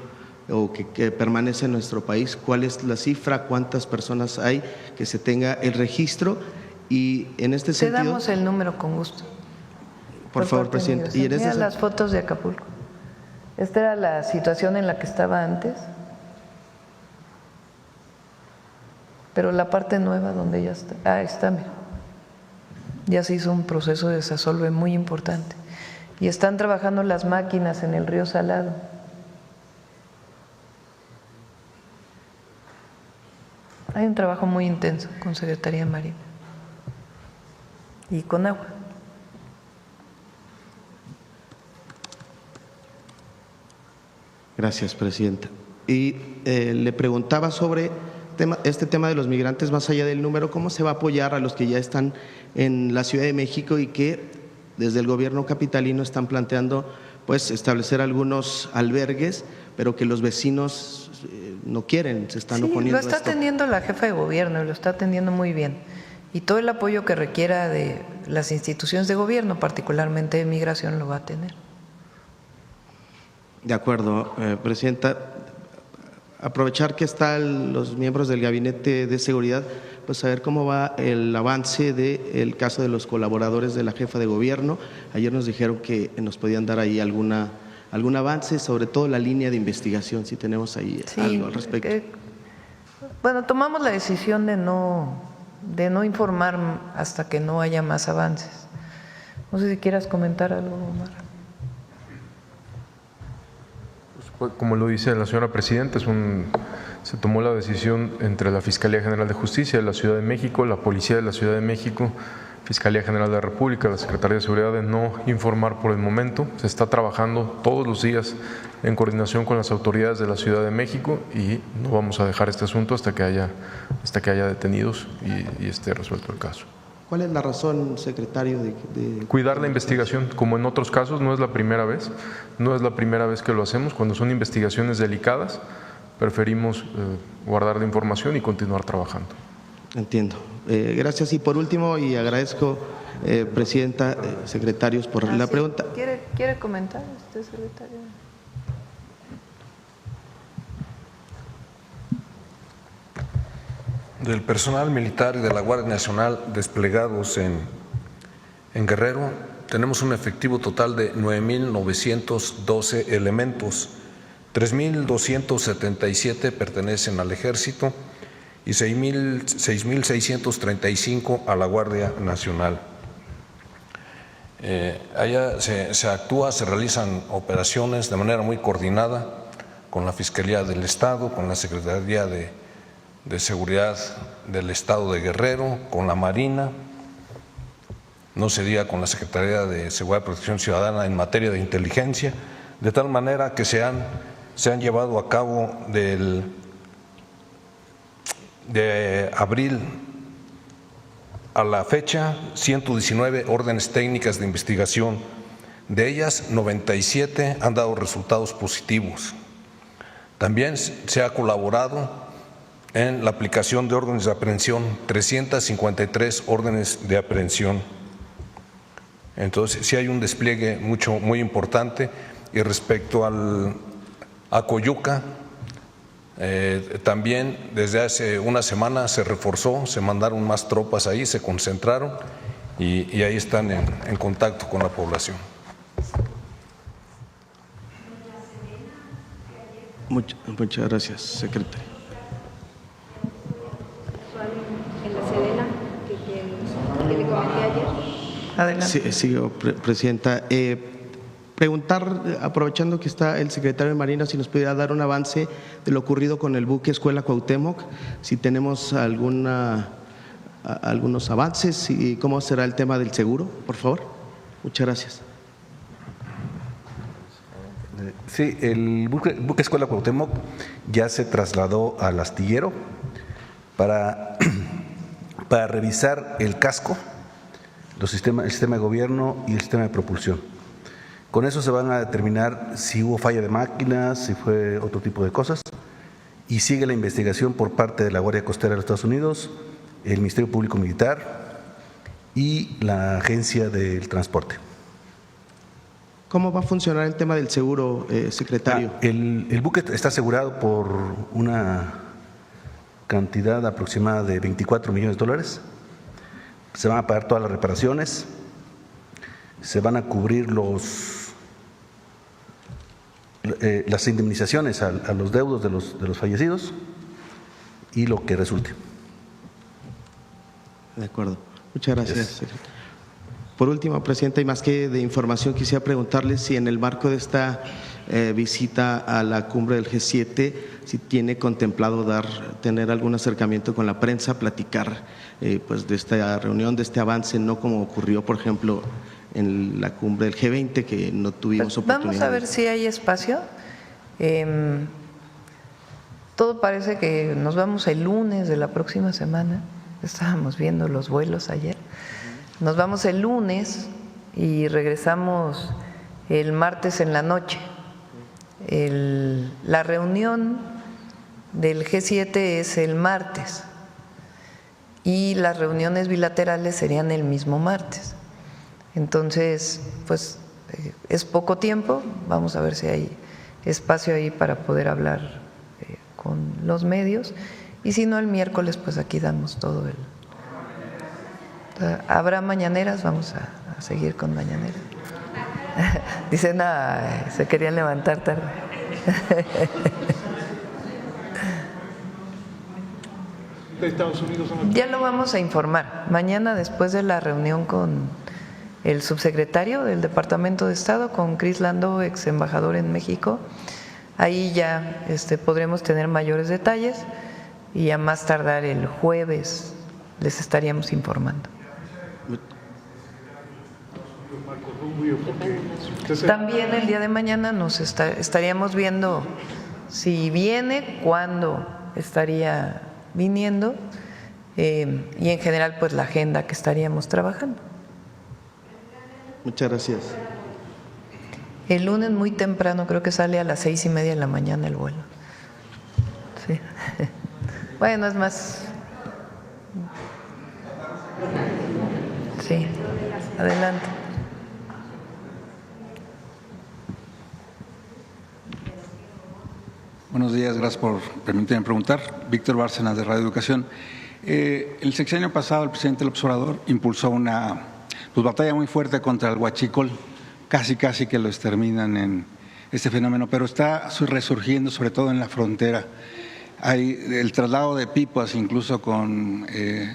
o que permanecen en nuestro país. ¿Cuál es la cifra? ¿Cuántas personas hay? Que se tenga el registro. Y en este sentido… Te damos el número con gusto. Por favor, Presidente. Y mira las fotos de Acapulco. Esta era la situación en la que estaba antes, pero la parte nueva donde ya está, ahí está, mira. Ya se hizo un proceso de desasolve muy importante. Y están trabajando las máquinas en el río Salado. Hay un trabajo muy intenso con Secretaría Marina y con agua. Gracias, Presidenta. Y le preguntaba sobre este tema de los migrantes, más allá del número, ¿cómo se va a apoyar a los que ya están en la Ciudad de México y que desde el gobierno capitalino están planteando pues establecer algunos albergues, pero que los vecinos no quieren, se están oponiendo a esto? Lo está atendiendo la jefa de gobierno y lo está atendiendo muy bien. Y todo el apoyo que requiera de las instituciones de gobierno, particularmente de migración, lo va a tener. De acuerdo, Presidenta. Aprovechar que están los miembros del Gabinete de Seguridad, pues saber cómo va el avance del caso de los colaboradores de la jefa de gobierno. Ayer nos dijeron que nos podían dar ahí algún avance, sobre todo la línea de investigación, si tenemos ahí algo al respecto. Bueno, tomamos la decisión de no informar hasta que no haya más avances. No sé si quieras comentar algo, Omar. Como lo dice la señora Presidenta, se tomó la decisión entre la Fiscalía General de Justicia de la Ciudad de México, la Policía de la Ciudad de México, Fiscalía General de la República, la Secretaría de Seguridad, de no informar por el momento. Se está trabajando todos los días en coordinación con las autoridades de la Ciudad de México y no vamos a dejar este asunto hasta que haya detenidos y esté resuelto el caso. ¿Cuál es la razón, secretario, de cuidar la investigación? Como en otros casos, no es la primera vez que lo hacemos. Cuando son investigaciones delicadas, preferimos guardar la información y continuar trabajando. Entiendo. Gracias. Y por último, y agradezco, Presidenta, secretarios, por la pregunta. ¿Quiere comentar usted, secretario? Del personal militar y de la Guardia Nacional desplegados en Guerrero, tenemos un efectivo total de 9.912 elementos, 3.277 pertenecen al Ejército y 6.635 a la Guardia Nacional. Allá se actúa, se realizan operaciones de manera muy coordinada con la Fiscalía del Estado, con la Secretaría de Seguridad del Estado de Guerrero, con la Marina, no se diga con la Secretaría de Seguridad y Protección Ciudadana en materia de inteligencia, de tal manera que se han llevado a cabo de abril a la fecha 119 órdenes técnicas de investigación. De ellas, 97 han dado resultados positivos. También se ha colaborado en la aplicación de órdenes de aprehensión, 353 órdenes de aprehensión. Entonces, sí hay un despliegue muy importante. Y respecto a Coyuca, también desde hace una semana se reforzó, se mandaron más tropas ahí, se concentraron y ahí están en contacto con la población. Muchas gracias, secretario. En la Sedena, que le comenté ayer. Adelante. Sí, Presidenta. Preguntar, aprovechando que está el secretario de Marina, si nos pudiera dar un avance de lo ocurrido con el buque Escuela Cuauhtémoc, si tenemos algunos avances y cómo será el tema del seguro, por favor. Muchas gracias. Sí, el buque Escuela Cuauhtémoc ya se trasladó al astillero para revisar el casco, el sistema de gobierno y el sistema de propulsión. Con eso se van a determinar si hubo falla de máquinas, si fue otro tipo de cosas, y sigue la investigación por parte de la Guardia Costera de los Estados Unidos, el Ministerio Público Militar y la Agencia del Transporte. ¿Cómo va a funcionar el tema del seguro, secretario? El buque está asegurado por una cantidad aproximada de $24 millones. Se van a pagar todas las reparaciones, se van a cubrir las indemnizaciones a los deudos de los fallecidos y lo que resulte. De acuerdo. Muchas gracias, secretario. Por último, Presidenta, y más que de información, quisiera preguntarle si en el marco de esta visita a la cumbre del G7, si tiene contemplado tener algún acercamiento con la prensa, platicar pues de esta reunión, de este avance, no como ocurrió, por ejemplo, en la cumbre del G20, que no tuvimos oportunidad. Vamos a ver si hay espacio. Todo parece que nos vamos el lunes de la próxima semana. Estábamos viendo los vuelos ayer. Nos vamos el lunes y regresamos el martes en la noche. La reunión del G7 es el martes y las reuniones bilaterales serían el mismo martes. Entonces, pues es poco tiempo, vamos a ver si hay espacio ahí para poder hablar con los medios, y si no, el miércoles pues aquí damos todo el… ¿Habrá mañaneras? Vamos a seguir con mañaneras. Dicen, se querían levantar tarde. De Estados Unidos. Ya lo vamos a informar. Mañana, después de la reunión con el subsecretario del Departamento de Estado, con Chris Landau, ex embajador en México, ahí ya podremos tener mayores detalles y a más tardar el jueves les estaríamos informando. También el día de mañana nos estaríamos viendo si viene, cuándo estaría viniendo y en general pues la agenda que estaríamos trabajando. Muchas gracias. El lunes muy temprano, creo que sale a las 6:30 de la mañana el vuelo. Sí. Bueno, es más. Sí, adelante. Buenos días, gracias por permitirme preguntar. Víctor Bárcenas, de Radio Educación. El sexenio pasado el presidente López Obrador impulsó una batalla muy fuerte contra el huachicol, casi que lo exterminan en este fenómeno, pero está resurgiendo sobre todo en la frontera. Hay el traslado de pipas incluso con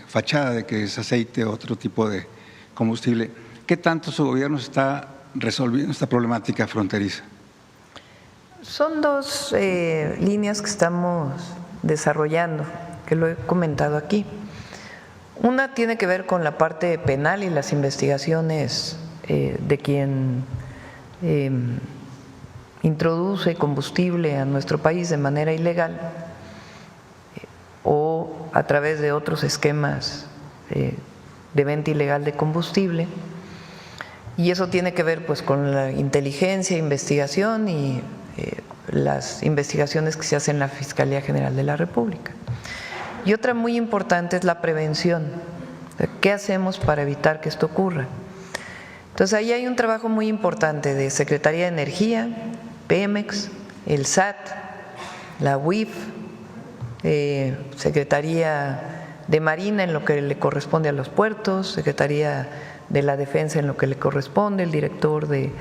fachada de que es aceite o otro tipo de combustible. ¿Qué tanto su gobierno está resolviendo esta problemática fronteriza? Son dos líneas que estamos desarrollando, que lo he comentado aquí. Una tiene que ver con la parte penal y las investigaciones de quien introduce combustible a nuestro país de manera ilegal o a través de otros esquemas de venta ilegal de combustible. Y eso tiene que ver pues con la inteligencia, investigación y las investigaciones que se hacen en la Fiscalía General de la República. Y otra muy importante es la prevención. ¿Qué hacemos para evitar que esto ocurra? Entonces ahí hay un trabajo muy importante de Secretaría de Energía, Pemex, el SAT, la UIF, Secretaría de Marina en lo que le corresponde a los puertos, Secretaría de la Defensa en lo que le corresponde, el director de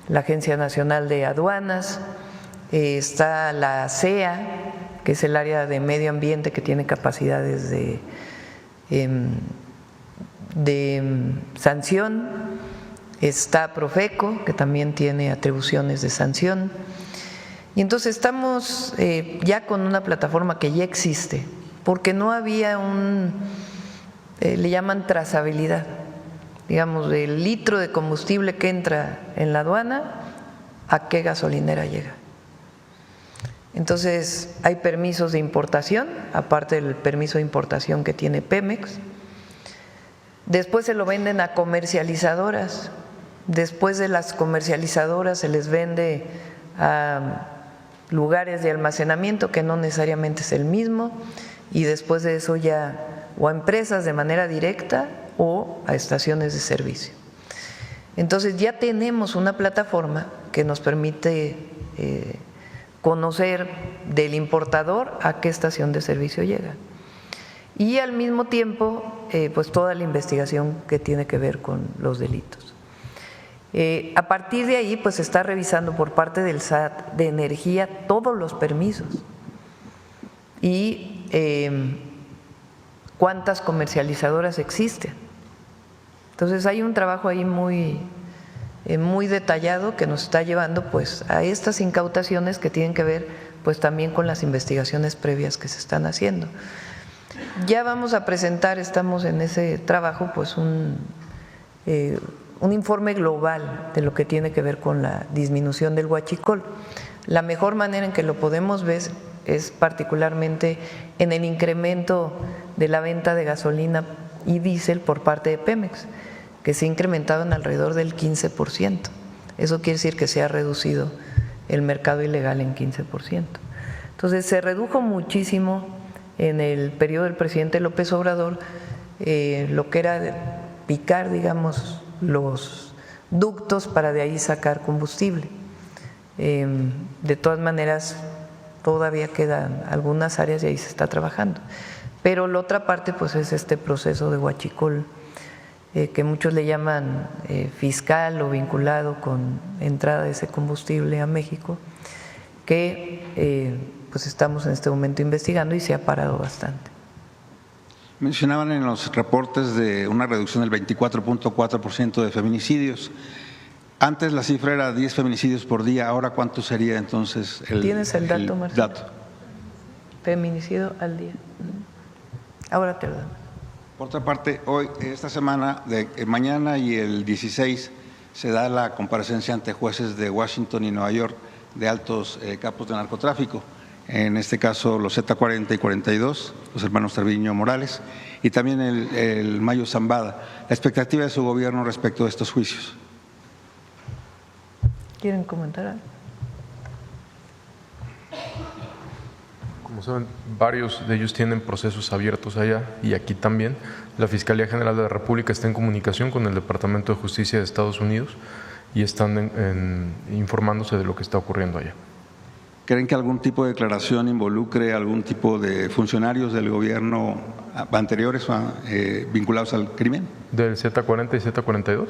la Agencia Nacional de Aduanas, está la CEA, que es el área de medio ambiente que tiene capacidades de sanción, está Profeco, que también tiene atribuciones de sanción. Y entonces estamos ya con una plataforma que ya existe, porque no había le llaman trazabilidad, digamos, del litro de combustible que entra en la aduana, a qué gasolinera llega. Entonces hay permisos de importación, aparte del permiso de importación que tiene Pemex. Después se lo venden a comercializadoras. Después de las comercializadoras se les vende a lugares de almacenamiento que no necesariamente es el mismo, y después de eso ya o a empresas de manera directa o a estaciones de servicio. Entonces ya tenemos una plataforma que nos permite conocer del importador a qué estación de servicio llega. Y al mismo tiempo, pues toda la investigación que tiene que ver con los delitos. A partir de ahí, pues se está revisando por parte del SAT de Energía todos los permisos y cuántas comercializadoras existen. Entonces hay un trabajo ahí muy detallado que nos está llevando pues a estas incautaciones que tienen que ver pues también con las investigaciones previas que se están haciendo. Ya vamos a presentar, estamos en ese trabajo, pues un informe global de lo que tiene que ver con la disminución del huachicol. La mejor manera en que lo podemos ver es particularmente en el incremento de la venta de gasolina y diésel por parte de Pemex, que se ha incrementado en alrededor del 15%. Eso quiere decir que se ha reducido el mercado ilegal en 15%. Entonces se redujo muchísimo en el periodo del presidente López Obrador lo que era picar, digamos, los ductos para de ahí sacar combustible. De todas maneras, todavía quedan algunas áreas y ahí se está trabajando. Pero la otra parte pues es este proceso de huachicol, que muchos le llaman fiscal o vinculado con entrada de ese combustible a México, que pues estamos en este momento investigando y se ha parado bastante. Mencionaban en los reportes de una reducción del 24.4% de feminicidios. Antes la cifra era 10 feminicidios por día, ahora ¿cuánto sería entonces el ¿Tienes el dato, Marcelo? dato? Feminicidio al día. Ahora te lo doy. Por otra parte, hoy, esta semana, mañana y el 16, se da la comparecencia ante jueces de Washington y Nueva York de altos capos de narcotráfico, en este caso los Z40 y 42, los hermanos Treviño Morales, y también el Mayo Zambada. La expectativa de su gobierno respecto de estos juicios. ¿Quieren comentar algo? Como saben, varios de ellos tienen procesos abiertos allá y aquí también. La Fiscalía General de la República está en comunicación con el Departamento de Justicia de Estados Unidos y están informándose de lo que está ocurriendo allá. ¿Creen que algún tipo de declaración involucre algún tipo de funcionarios del gobierno anteriores vinculados al crimen? Del Z40 y Z42,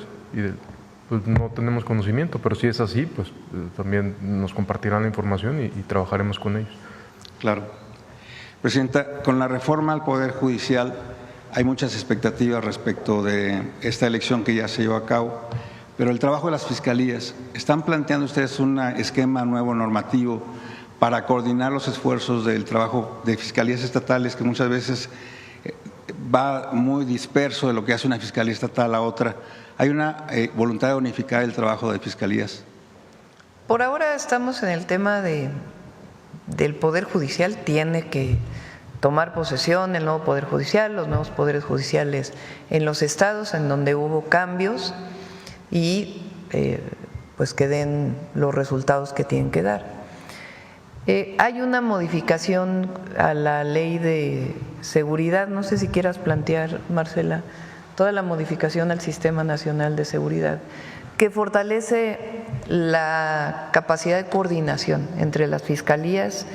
pues no tenemos conocimiento, pero si es así, pues también nos compartirán la información y trabajaremos con ellos. Claro. Presidenta, con la reforma al Poder Judicial hay muchas expectativas respecto de esta elección que ya se llevó a cabo, pero el trabajo de las fiscalías, ¿están planteando ustedes un esquema nuevo normativo para coordinar los esfuerzos del trabajo de fiscalías estatales, que muchas veces va muy disperso de lo que hace una fiscalía estatal a otra? ¿Hay una voluntad de unificar el trabajo de fiscalías? Por ahora estamos en el tema del Poder Judicial. Tiene que tomar posesión el nuevo Poder Judicial, los nuevos poderes judiciales en los estados en donde hubo cambios y pues que den los resultados que tienen que dar. Hay una modificación a la ley de seguridad, no sé si quieras plantear, Marcela, toda la modificación al Sistema Nacional de Seguridad, que fortalece la capacidad de coordinación entre las fiscalías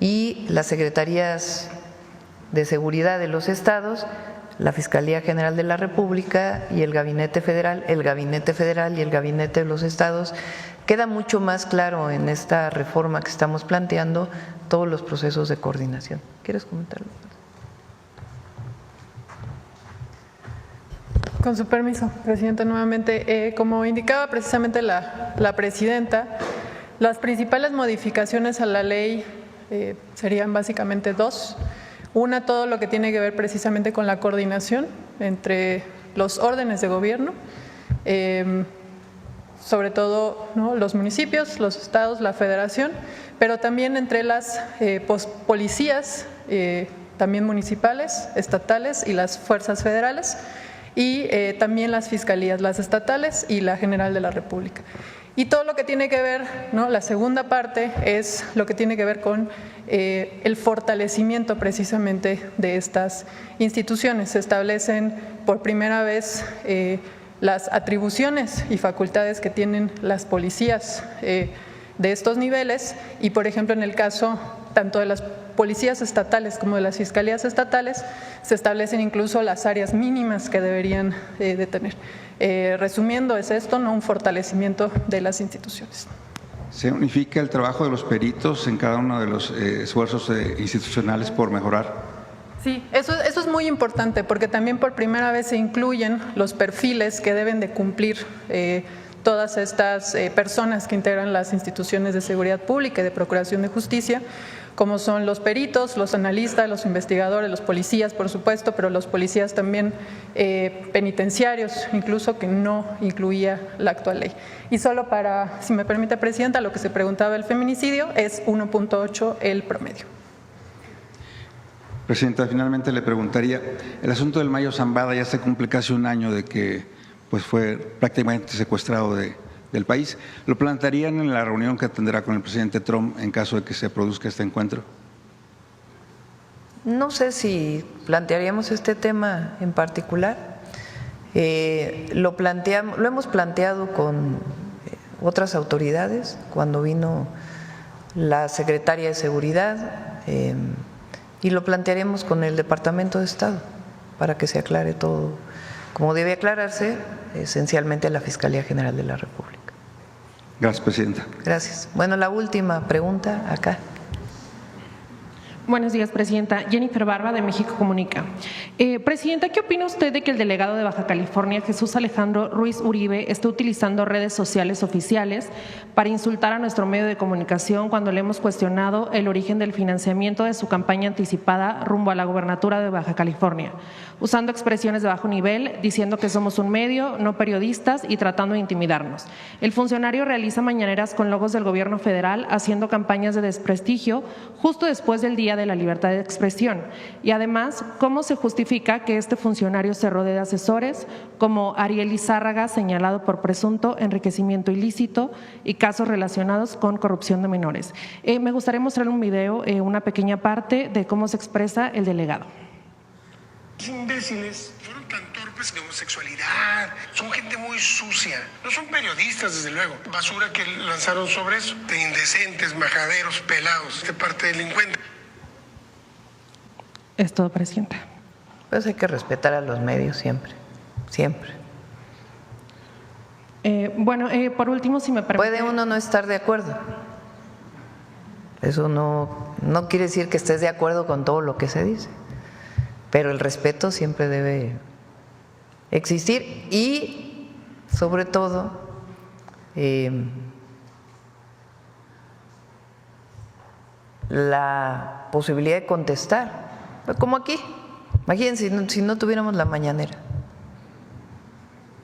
y las secretarías de seguridad de los estados, la Fiscalía General de la República y el Gabinete Federal y el Gabinete de los estados. Queda mucho más claro en esta reforma que estamos planteando todos los procesos de coordinación. ¿Quieres comentarlo? Con su permiso, Presidenta, nuevamente. Como indicaba precisamente la Presidenta, las principales modificaciones a la ley serían básicamente dos. Una, todo lo que tiene que ver precisamente con la coordinación entre los órdenes de gobierno, sobre todo, ¿no?, los municipios, los estados, la federación, pero también entre las policías, también municipales, estatales y las fuerzas federales, y también las fiscalías, las estatales y la General de la República. Y todo lo que tiene que ver, ¿no?, la segunda parte es lo que tiene que ver con el fortalecimiento precisamente de estas instituciones. Se establecen por primera vez las atribuciones y facultades que tienen las policías de estos niveles y, por ejemplo, en el caso tanto de las policías estatales como de las fiscalías estatales, se establecen incluso las áreas mínimas que deberían de tener. Resumiendo, es esto, ¿no?, un fortalecimiento de las instituciones. ¿Se unifica el trabajo de los peritos en cada uno de los esfuerzos institucionales por mejorar? Sí, eso es muy importante porque también por primera vez se incluyen los perfiles que deben de cumplir todas estas personas que integran las instituciones de seguridad pública y de procuración de justicia, como son los peritos, los analistas, los investigadores, los policías, por supuesto, pero los policías también penitenciarios, incluso, que no incluía la actual ley. Y solo para, si me permite, Presidenta, lo que se preguntaba el feminicidio es 1.8 el promedio. Presidenta, finalmente le preguntaría, el asunto del Mayo Zambada ya se cumple casi un año de que pues fue prácticamente secuestrado del país. ¿Lo plantearían en la reunión que tendrá con el presidente Trump en caso de que se produzca este encuentro? No sé si plantearíamos este tema en particular. Lo hemos planteado con otras autoridades cuando vino la secretaria de Seguridad y lo plantearemos con el Departamento de Estado para que se aclare todo como debe aclararse, esencialmente a la Fiscalía General de la República. Gracias, Presidenta. Gracias. Bueno, la última pregunta acá. Buenos días, Presidenta. Jennifer Barba, de México Comunica. Presidenta, ¿qué opina usted de que el delegado de Baja California, Jesús Alejandro Ruiz Uribe, esté utilizando redes sociales oficiales para insultar a nuestro medio de comunicación cuando le hemos cuestionado el origen del financiamiento de su campaña anticipada rumbo a la gobernatura de Baja California, usando expresiones de bajo nivel, diciendo que somos un medio, no periodistas, y tratando de intimidarnos? El funcionario realiza mañaneras con logos del gobierno federal, haciendo campañas de desprestigio justo después del Día de la Libertad de Expresión. Y además, ¿cómo se justifica que este funcionario se rodee de asesores como Ariel Izárraga, señalado por presunto enriquecimiento ilícito y casos relacionados con corrupción de menores? Me gustaría mostrar un video, una pequeña parte de cómo se expresa el delegado. Los imbéciles fueron tan torpes golpes de homosexualidad. Son gente muy sucia. No son periodistas, desde luego. Basura que lanzaron sobre eso. De indecentes, majaderos, pelados, de parte delincuente. Es todo, presidenta. Pues hay que respetar a los medios siempre, siempre. Por último, si me permite… Puede uno no estar de acuerdo. Eso no quiere decir que estés de acuerdo con todo lo que se dice, pero el respeto siempre debe existir y, sobre todo, la posibilidad de contestar, como aquí. Imagínense si no tuviéramos la mañanera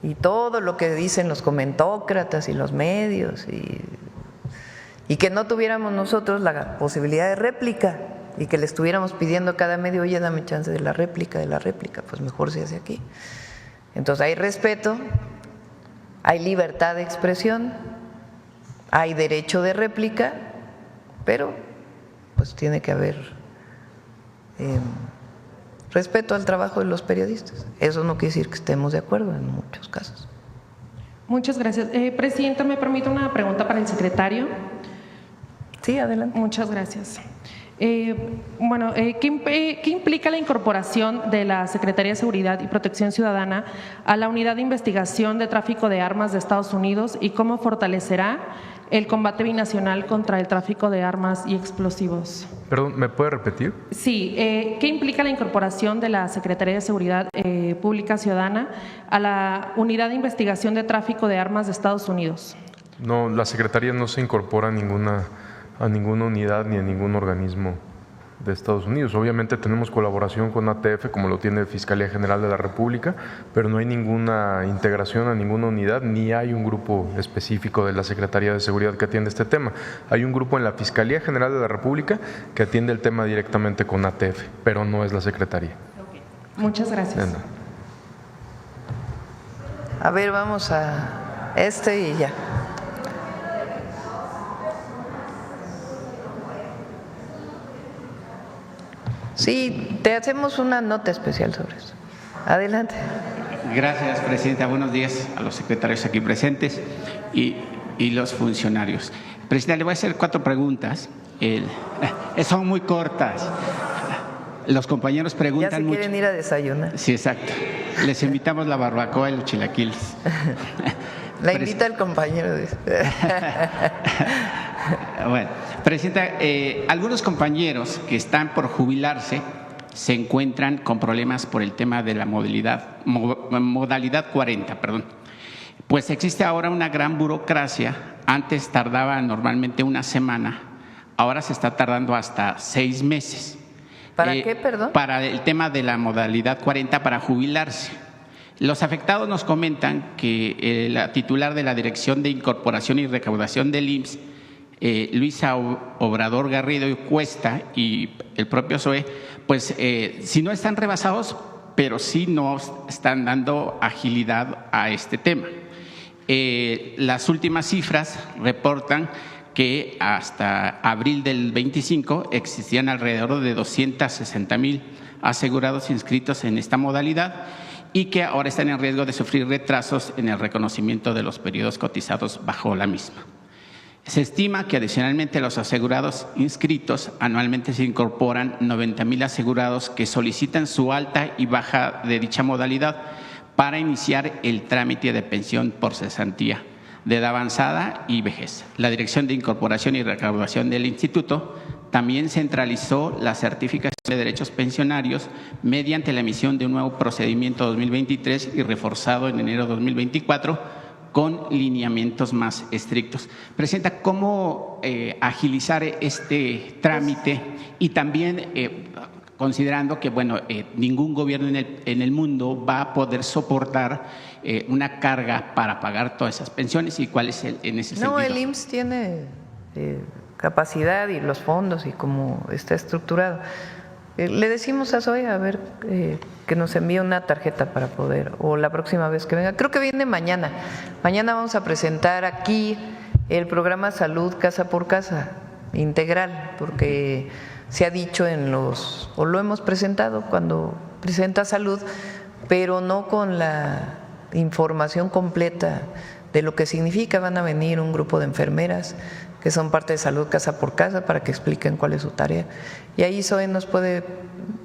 y todo lo que dicen los comentócratas y los medios y que no tuviéramos nosotros la posibilidad de réplica y que le estuviéramos pidiendo a cada medio, oye, dame chance de la réplica, pues mejor se hace aquí. Entonces hay respeto, hay libertad de expresión, hay derecho de réplica, pero pues tiene que haber respeto al trabajo de los periodistas. Eso no quiere decir que estemos de acuerdo en muchos casos. Muchas gracias. Presidenta, ¿me permite una pregunta para el secretario? Sí, adelante. Muchas gracias. ¿Qué implica la incorporación de la Secretaría de Seguridad y Protección Ciudadana a la Unidad de Investigación de Tráfico de Armas de Estados Unidos y cómo fortalecerá el combate binacional contra el tráfico de armas y explosivos? Perdón, ¿me puede repetir? Sí, ¿qué implica la incorporación de la Secretaría de Seguridad Pública Ciudadana a la Unidad de Investigación de Tráfico de Armas de Estados Unidos? No, la Secretaría no se incorpora a ninguna unidad ni a ningún organismo de Estados Unidos. Obviamente tenemos colaboración con ATF, como lo tiene Fiscalía General de la República, pero no hay ninguna integración a ninguna unidad, ni hay un grupo específico de la Secretaría de Seguridad que atiende este tema. Hay un grupo en la Fiscalía General de la República que atiende el tema directamente con ATF, pero no es la Secretaría. Okay. Muchas gracias. A ver, vamos a y ya. Sí, te hacemos una nota especial sobre eso. Adelante. Gracias, presidenta. Buenos días a los secretarios aquí presentes y los funcionarios. Presidenta, le voy a hacer 4 preguntas. Son muy cortas. Los compañeros preguntan mucho. Ya se quieren ir a desayunar. Sí, exacto. Les invitamos la barbacoa y los chilaquiles. La invita el compañero. Bueno, presidenta, algunos compañeros que están por jubilarse se encuentran con problemas por el tema de la modalidad 40, Pues existe ahora una gran burocracia. Antes tardaba normalmente una semana, ahora se está tardando hasta 6 meses. ¿Para qué, perdón? Para el tema de la modalidad 40 para jubilarse. Los afectados nos comentan que la titular de la Dirección de Incorporación y Recaudación del IMSS, Luisa Obrador Garrido y Cuesta, y el propio SOE, pues si no están rebasados, pero sí no están dando agilidad a este tema. Las últimas cifras reportan que hasta abril del 25 existían alrededor de 260,000 asegurados inscritos en esta modalidad y que ahora están en riesgo de sufrir retrasos en el reconocimiento de los periodos cotizados bajo la misma. Se estima que adicionalmente los asegurados inscritos anualmente se incorporan 90,000 asegurados que solicitan su alta y baja de dicha modalidad para iniciar el trámite de pensión por cesantía de edad avanzada y vejez. La Dirección de Incorporación y Recaudación del Instituto también centralizó la certificación de derechos pensionarios mediante la emisión de un nuevo procedimiento 2023 y reforzado en enero de 2024 con lineamientos más estrictos. Presidenta, ¿cómo agilizar este trámite? Y también considerando que ningún gobierno en el mundo va a poder soportar una carga para pagar todas esas pensiones, y cuál es en ese sentido. No, el IMSS tiene capacidad y los fondos y cómo está estructurado. Le decimos a SOE a ver que nos envíe una tarjeta para poder, o la próxima vez que venga. Creo que viene mañana. Mañana vamos a presentar aquí el programa Salud Casa por Casa integral, porque se ha dicho o lo hemos presentado cuando presenta salud, pero no con la información completa de lo que significa. Van a venir un grupo de enfermeras que son parte de Salud Casa por Casa para que expliquen cuál es su tarea. Y ahí Zoe nos puede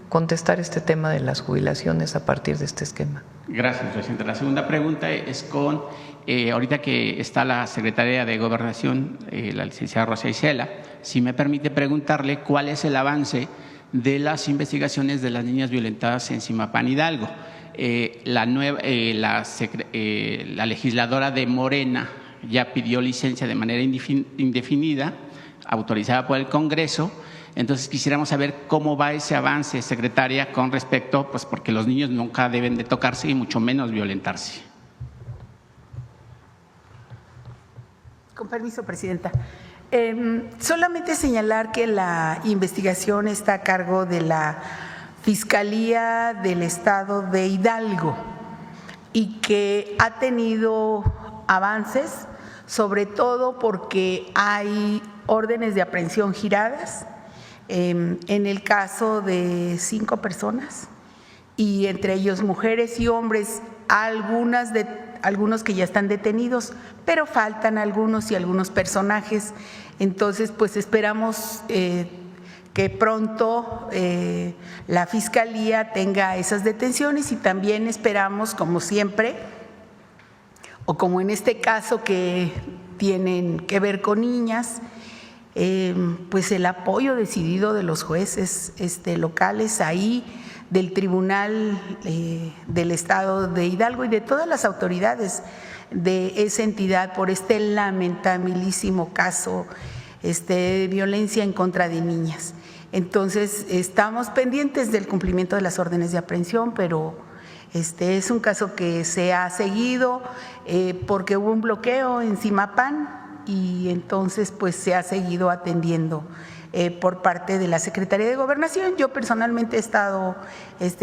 contestar este tema de las jubilaciones a partir de este esquema. Gracias, presidenta. La segunda pregunta es con, ahorita que está la secretaria de Gobernación, la licenciada Rosa Isela, si me permite preguntarle cuál es el avance de las investigaciones de las niñas violentadas en Zimapán, Hidalgo. La legisladora de Morena ya pidió licencia de manera indefinida, autorizada por el Congreso. Entonces quisiéramos saber cómo va ese avance, secretaria, con respecto, pues porque los niños nunca deben de tocarse y mucho menos violentarse. Con permiso, presidenta. Solamente señalar que la investigación está a cargo de la Fiscalía del Estado de Hidalgo y que ha tenido avances, sobre todo porque hay órdenes de aprehensión giradas en el caso de 5 personas y entre ellos mujeres y hombres, algunos que ya están detenidos, pero faltan algunos y algunos personajes. Entonces, pues esperamos que pronto la Fiscalía tenga esas detenciones y también esperamos, como siempre, o como en este caso que tienen que ver con niñas, pues el apoyo decidido de los jueces locales ahí, del Tribunal del Estado de Hidalgo y de todas las autoridades de esa entidad por este lamentabilísimo caso de violencia en contra de niñas. Entonces, estamos pendientes del cumplimiento de las órdenes de aprehensión, pero es un caso que se ha seguido porque hubo un bloqueo en Zimapán y entonces pues se ha seguido atendiendo por parte de la Secretaría de Gobernación. Yo personalmente he estado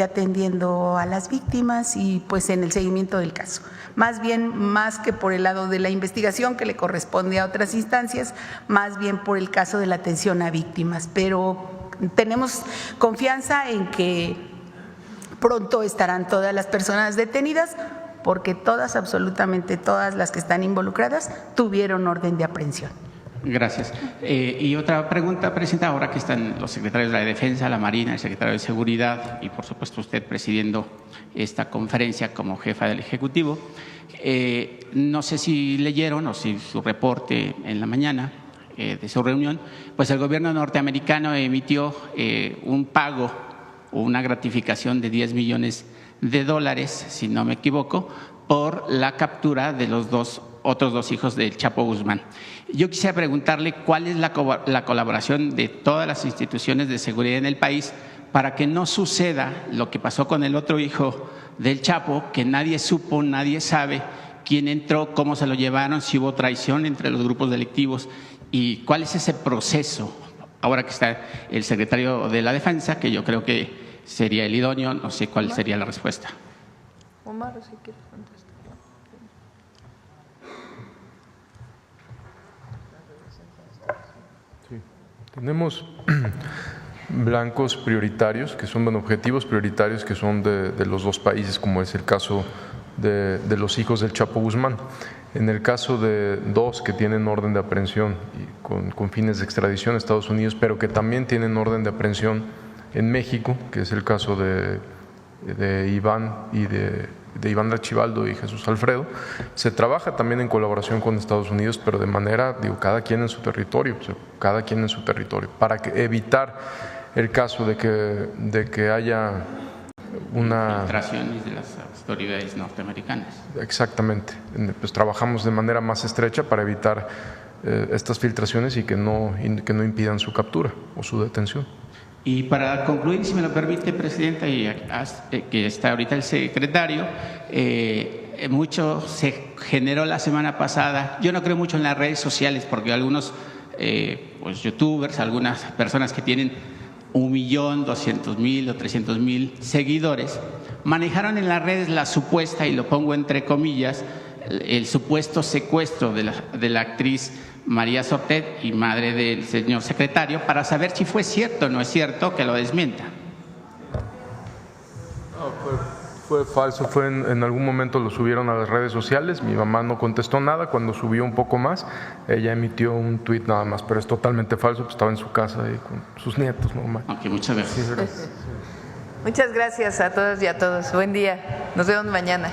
atendiendo a las víctimas y pues en el seguimiento del caso. Más que por el lado de la investigación que le corresponde a otras instancias, más bien por el caso de la atención a víctimas. Pero tenemos confianza en que pronto estarán todas las personas detenidas, porque todas, absolutamente todas las que están involucradas tuvieron orden de aprehensión. Gracias. Y otra pregunta, presidenta, ahora que están los secretarios de la Defensa, la Marina, el secretario de Seguridad y por supuesto usted presidiendo esta conferencia como jefa del Ejecutivo, no sé si leyeron o si su reporte en la mañana de su reunión, pues el gobierno norteamericano emitió un pago o una gratificación de $10 millones, si no me equivoco, por la captura de los otros dos hijos del Chapo Guzmán. Yo quisiera preguntarle cuál es la colaboración de todas las instituciones de seguridad en el país para que no suceda lo que pasó con el otro hijo del Chapo, que nadie supo, nadie sabe quién entró, cómo se lo llevaron, si hubo traición entre los grupos delictivos y cuál es ese proceso. Ahora que está el secretario de la Defensa, que yo creo que sería el idóneo, no sé cuál sería la respuesta. Omar, si quieres contestar. Sí. Tenemos blancos prioritarios, que son objetivos prioritarios que son de los dos países, como es el caso de los hijos del Chapo Guzmán. En el caso de 2 que tienen orden de aprehensión y con fines de extradición a Estados Unidos, pero que también tienen orden de aprehensión en México, que es el caso de Iván y de Iván Archibaldo y Jesús Alfredo, se trabaja también en colaboración con Estados Unidos, pero de manera, cada quien en su territorio, para evitar el caso de que haya una filtraciones de las autoridades norteamericanas. Exactamente, pues trabajamos de manera más estrecha para evitar estas filtraciones y que no impidan su captura o su detención. Y para concluir, si me lo permite, presidenta, y que está ahorita el secretario, mucho se generó la semana pasada. Yo no creo mucho en las redes sociales porque algunos pues youtubers, algunas personas que tienen 1.200.000 o 300.000 seguidores, manejaron en las redes la supuesta, y lo pongo entre comillas, el supuesto secuestro de la actriz María Sortet y madre del señor secretario, para saber si fue cierto o no es cierto, que lo desmienta. Fue falso, en algún momento lo subieron a las redes sociales, mi mamá no contestó nada, cuando subió un poco más, ella emitió un tuit nada más, pero es totalmente falso, pues estaba en su casa y con sus nietos normal. Ok, muchas gracias. Sí, gracias. Muchas gracias a todas y a todos. Buen día. Nos vemos mañana.